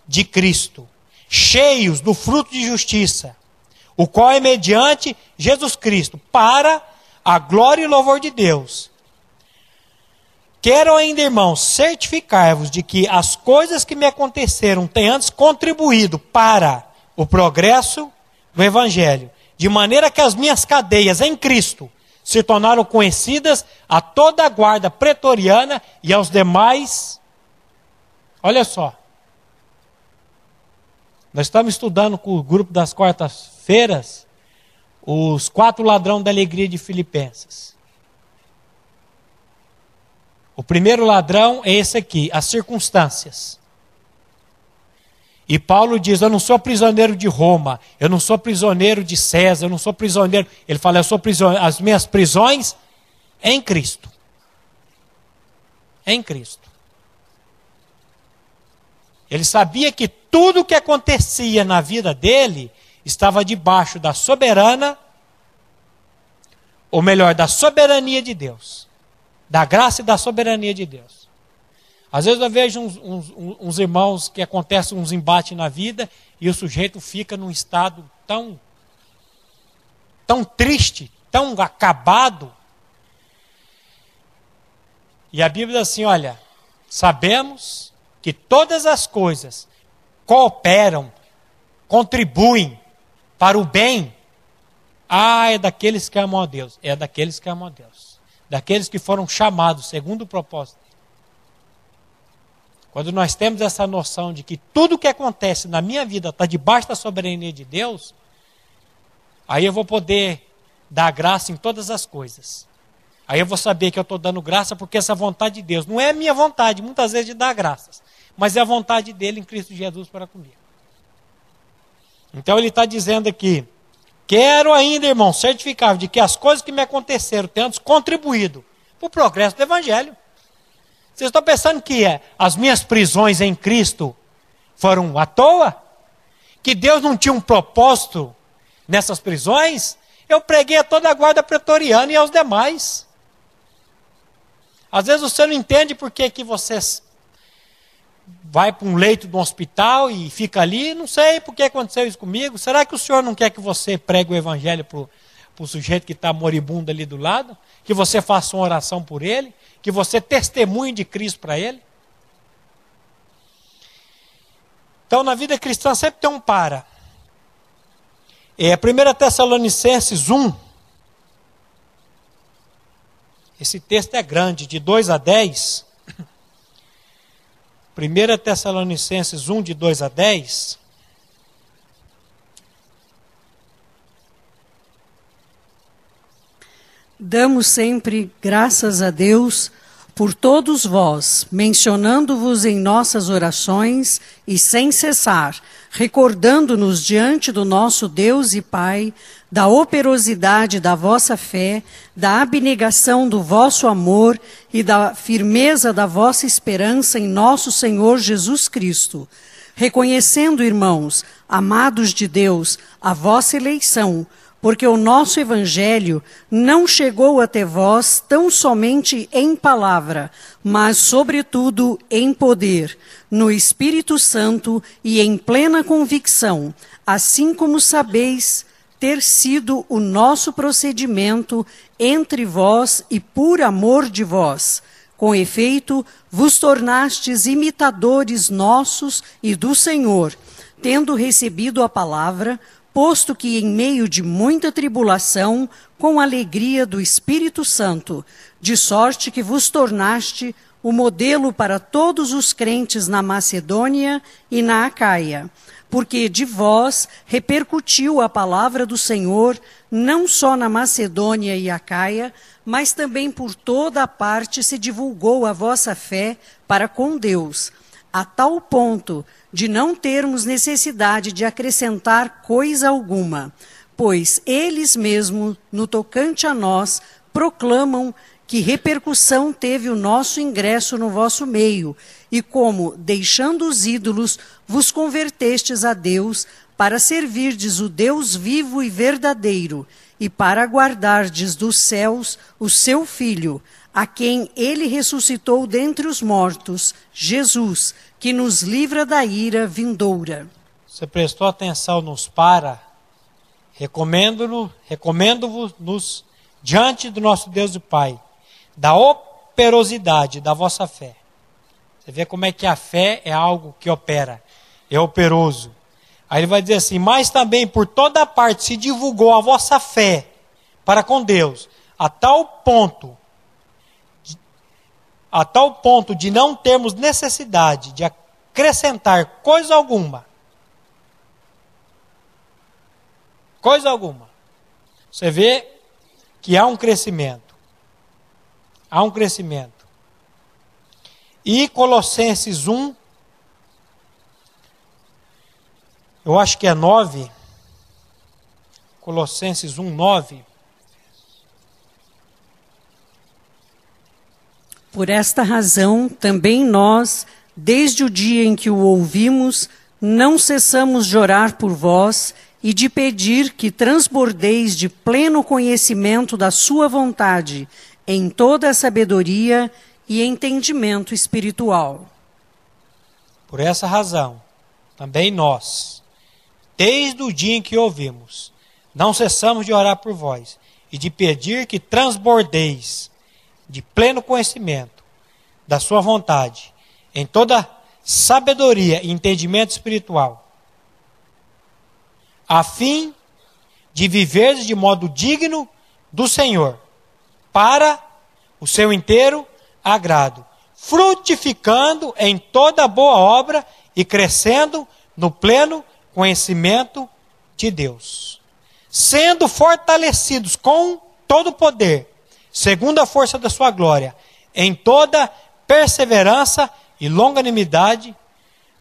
de Cristo, cheios do fruto de justiça, o qual é mediante Jesus Cristo, para a glória e louvor de Deus. Quero ainda, irmãos, certificar-vos de que as coisas que me aconteceram têm antes contribuído para o progresso do Evangelho, de maneira que as minhas cadeias em Cristo se tornaram conhecidas a toda a guarda pretoriana e aos demais. Olha só, nós estamos estudando com o grupo das quartas-feiras os 4 ladrões da alegria de Filipenses. O primeiro ladrão é esse aqui, as circunstâncias. E Paulo diz, eu não sou prisioneiro de Roma, eu não sou prisioneiro de César, eu não sou prisioneiro. Ele fala, eu sou prisioneiro, as minhas prisões é em Cristo. É em Cristo. Ele sabia que tudo o que acontecia na vida dele estava debaixo da soberana ou melhor, da soberania de Deus. Da graça e da soberania de Deus. Às vezes eu vejo uns irmãos que acontecem uns embates na vida e o sujeito fica num estado tão triste, tão acabado. E a Bíblia diz assim, olha, sabemos que todas as coisas cooperam, contribuem para o bem. É daqueles que amam a Deus. É daqueles que amam a Deus. Daqueles que foram chamados segundo o propósito. Quando nós temos essa noção de que tudo que acontece na minha vida está debaixo da soberania de Deus, aí eu vou poder dar graça em todas as coisas. Aí eu vou saber que eu estou dando graça porque essa vontade de Deus não é a minha vontade, muitas vezes, de dar graças, mas é a vontade dele em Cristo Jesus para comigo. Então ele está dizendo aqui, quero ainda, irmão, certificar de que as coisas que me aconteceram tenham contribuído para o progresso do Evangelho. Vocês estão pensando que as minhas prisões em Cristo foram à toa? Que Deus não tinha um propósito nessas prisões? Eu preguei a toda a guarda pretoriana e aos demais. Às vezes você não entende por que você vai para um leito de um hospital e fica ali. Não sei por que aconteceu isso comigo. Será que o Senhor não quer que você pregue o Evangelho para o sujeito que está moribundo ali do lado? Que você faça uma oração por ele? Que você testemunhe de Cristo para ele? Então, na vida cristã sempre tem um para. 1 Tessalonicenses 1. Esse texto é grande, de 2 a 10. 1 Tessalonicenses 1, de 2 a 10. Damos sempre graças a Deus por todos vós, mencionando-vos em nossas orações e sem cessar, recordando-nos diante do nosso Deus e Pai da operosidade da vossa fé, da abnegação do vosso amor e da firmeza da vossa esperança em nosso Senhor Jesus Cristo. Reconhecendo, irmãos, amados de Deus, a vossa eleição, porque o nosso Evangelho não chegou até vós tão somente em palavra, mas sobretudo em poder, no Espírito Santo e em plena convicção, assim como sabeis ter sido o nosso procedimento entre vós e por amor de vós. Com efeito, vos tornastes imitadores nossos e do Senhor, tendo recebido a palavra, posto que em meio de muita tribulação, com alegria do Espírito Santo, de sorte que vos tornaste o modelo para todos os crentes na Macedônia e na Acaia, porque de vós repercutiu a palavra do Senhor, não só na Macedônia e Acaia, mas também por toda a parte se divulgou a vossa fé para com Deus, a tal ponto de não termos necessidade de acrescentar coisa alguma, pois eles mesmos, no tocante a nós, proclamam que repercussão teve o nosso ingresso no vosso meio, e como, deixando os ídolos, vos convertestes a Deus, para servirdes o Deus vivo e verdadeiro, e para guardardes dos céus o seu Filho, a quem ele ressuscitou dentre os mortos, Jesus, que nos livra da ira vindoura. Você prestou atenção nos para? Recomendo-vos diante do nosso Deus e Pai, da operosidade da vossa fé. Você vê como é que a fé é algo que opera, é operoso. Aí ele vai dizer assim, mas também por toda parte se divulgou a vossa fé para com Deus, a tal ponto de não termos necessidade de acrescentar coisa alguma. Coisa alguma. Você vê que há um crescimento. Há um crescimento. E Colossenses 1, eu acho que é 9. Colossenses 1, 9. Por esta razão, também nós, desde o dia em que o ouvimos, não cessamos de orar por vós e de pedir que transbordeis de pleno conhecimento da sua vontade, em toda a sabedoria e entendimento espiritual. Por essa razão, também nós, desde o dia em que ouvimos, não cessamos de orar por vós e de pedir que transbordeis de pleno conhecimento da sua vontade, em toda sabedoria e entendimento espiritual, a fim de viveres de modo digno do Senhor, para o seu inteiro agrado, frutificando em toda boa obra e crescendo no pleno conhecimento de Deus, sendo fortalecidos com todo o poder, segundo a força da sua glória, em toda perseverança e longanimidade,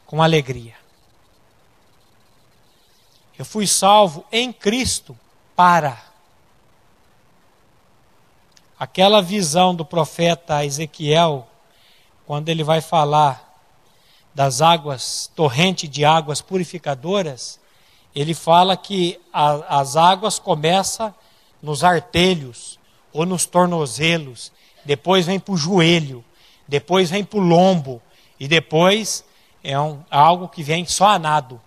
com alegria. Eu fui salvo em Cristo para. Aquela visão do profeta Ezequiel, quando ele vai falar das águas, torrente de águas purificadoras, ele fala que as águas começam nos artelhos ou nos tornozelos, depois vem para o joelho, depois vem para o lombo, e depois é algo que vem só a nado.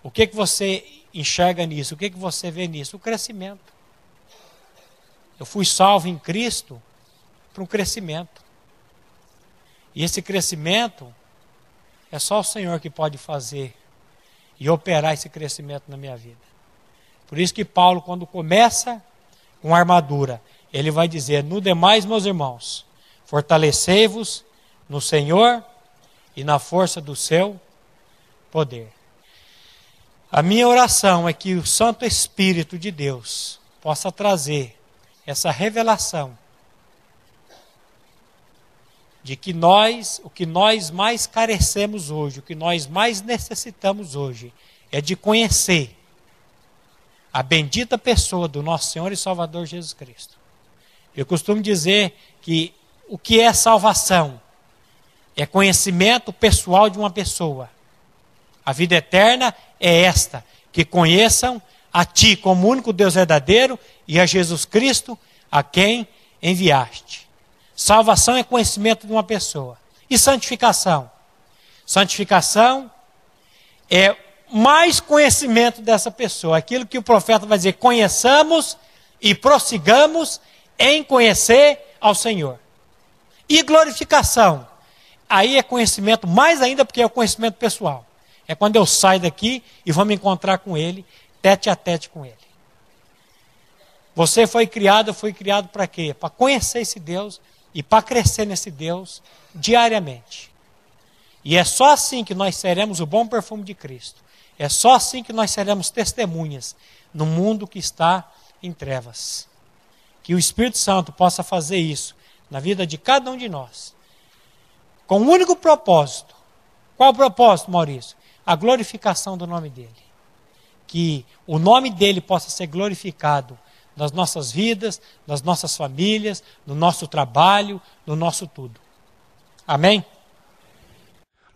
O que você enxerga nisso? O que você vê nisso? O crescimento. Eu fui salvo em Cristo para um crescimento. E esse crescimento é só o Senhor que pode fazer e operar esse crescimento na minha vida. Por isso que Paulo, quando começa com a armadura, ele vai dizer: no demais, meus irmãos, fortalecei-vos no Senhor e na força do seu poder. A minha oração é que o Santo Espírito de Deus possa trazer essa revelação de que o que nós mais carecemos hoje, o que nós mais necessitamos hoje, é de conhecer a bendita pessoa do nosso Senhor e Salvador Jesus Cristo. Eu costumo dizer que o que é salvação é conhecimento pessoal de uma pessoa. A vida eterna é esta, que conheçam a Ti como único Deus verdadeiro e a Jesus Cristo, a quem enviaste. Salvação é conhecimento de uma pessoa. E santificação? Santificação é mais conhecimento dessa pessoa. Aquilo que o profeta vai dizer: conheçamos e prossigamos em conhecer ao Senhor. E glorificação? Aí é conhecimento mais ainda, porque é o conhecimento pessoal. É quando eu saio daqui e vou me encontrar com Ele, tete a tete com Ele. Você foi criado, eu fui criado para quê? Para conhecer esse Deus e para crescer nesse Deus diariamente. E é só assim que nós seremos o bom perfume de Cristo. É só assim que nós seremos testemunhas no mundo que está em trevas. Que o Espírito Santo possa fazer isso na vida de cada um de nós, com um único propósito. Qual o propósito, Maurício? A glorificação do nome dele. Que o nome dele possa ser glorificado nas nossas vidas, nas nossas famílias, no nosso trabalho, no nosso tudo. Amém?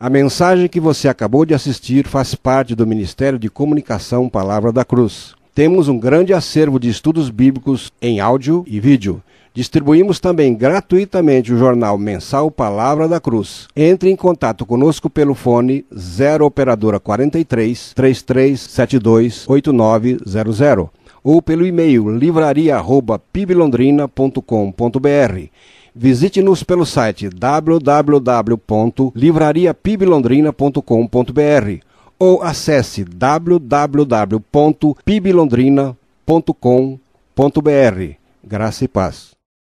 A mensagem que você acabou de assistir faz parte do Ministério de Comunicação Palavra da Cruz. Temos um grande acervo de estudos bíblicos em áudio e vídeo. Distribuímos também gratuitamente o jornal mensal Palavra da Cruz. Entre em contato conosco pelo fone 0 operadora 43 3372 8900 ou pelo e-mail livraria@piblondrina.com.br. Visite-nos pelo site www.livrariapiblondrina.com.br ou acesse www.piblondrina.com.br. Graça e paz.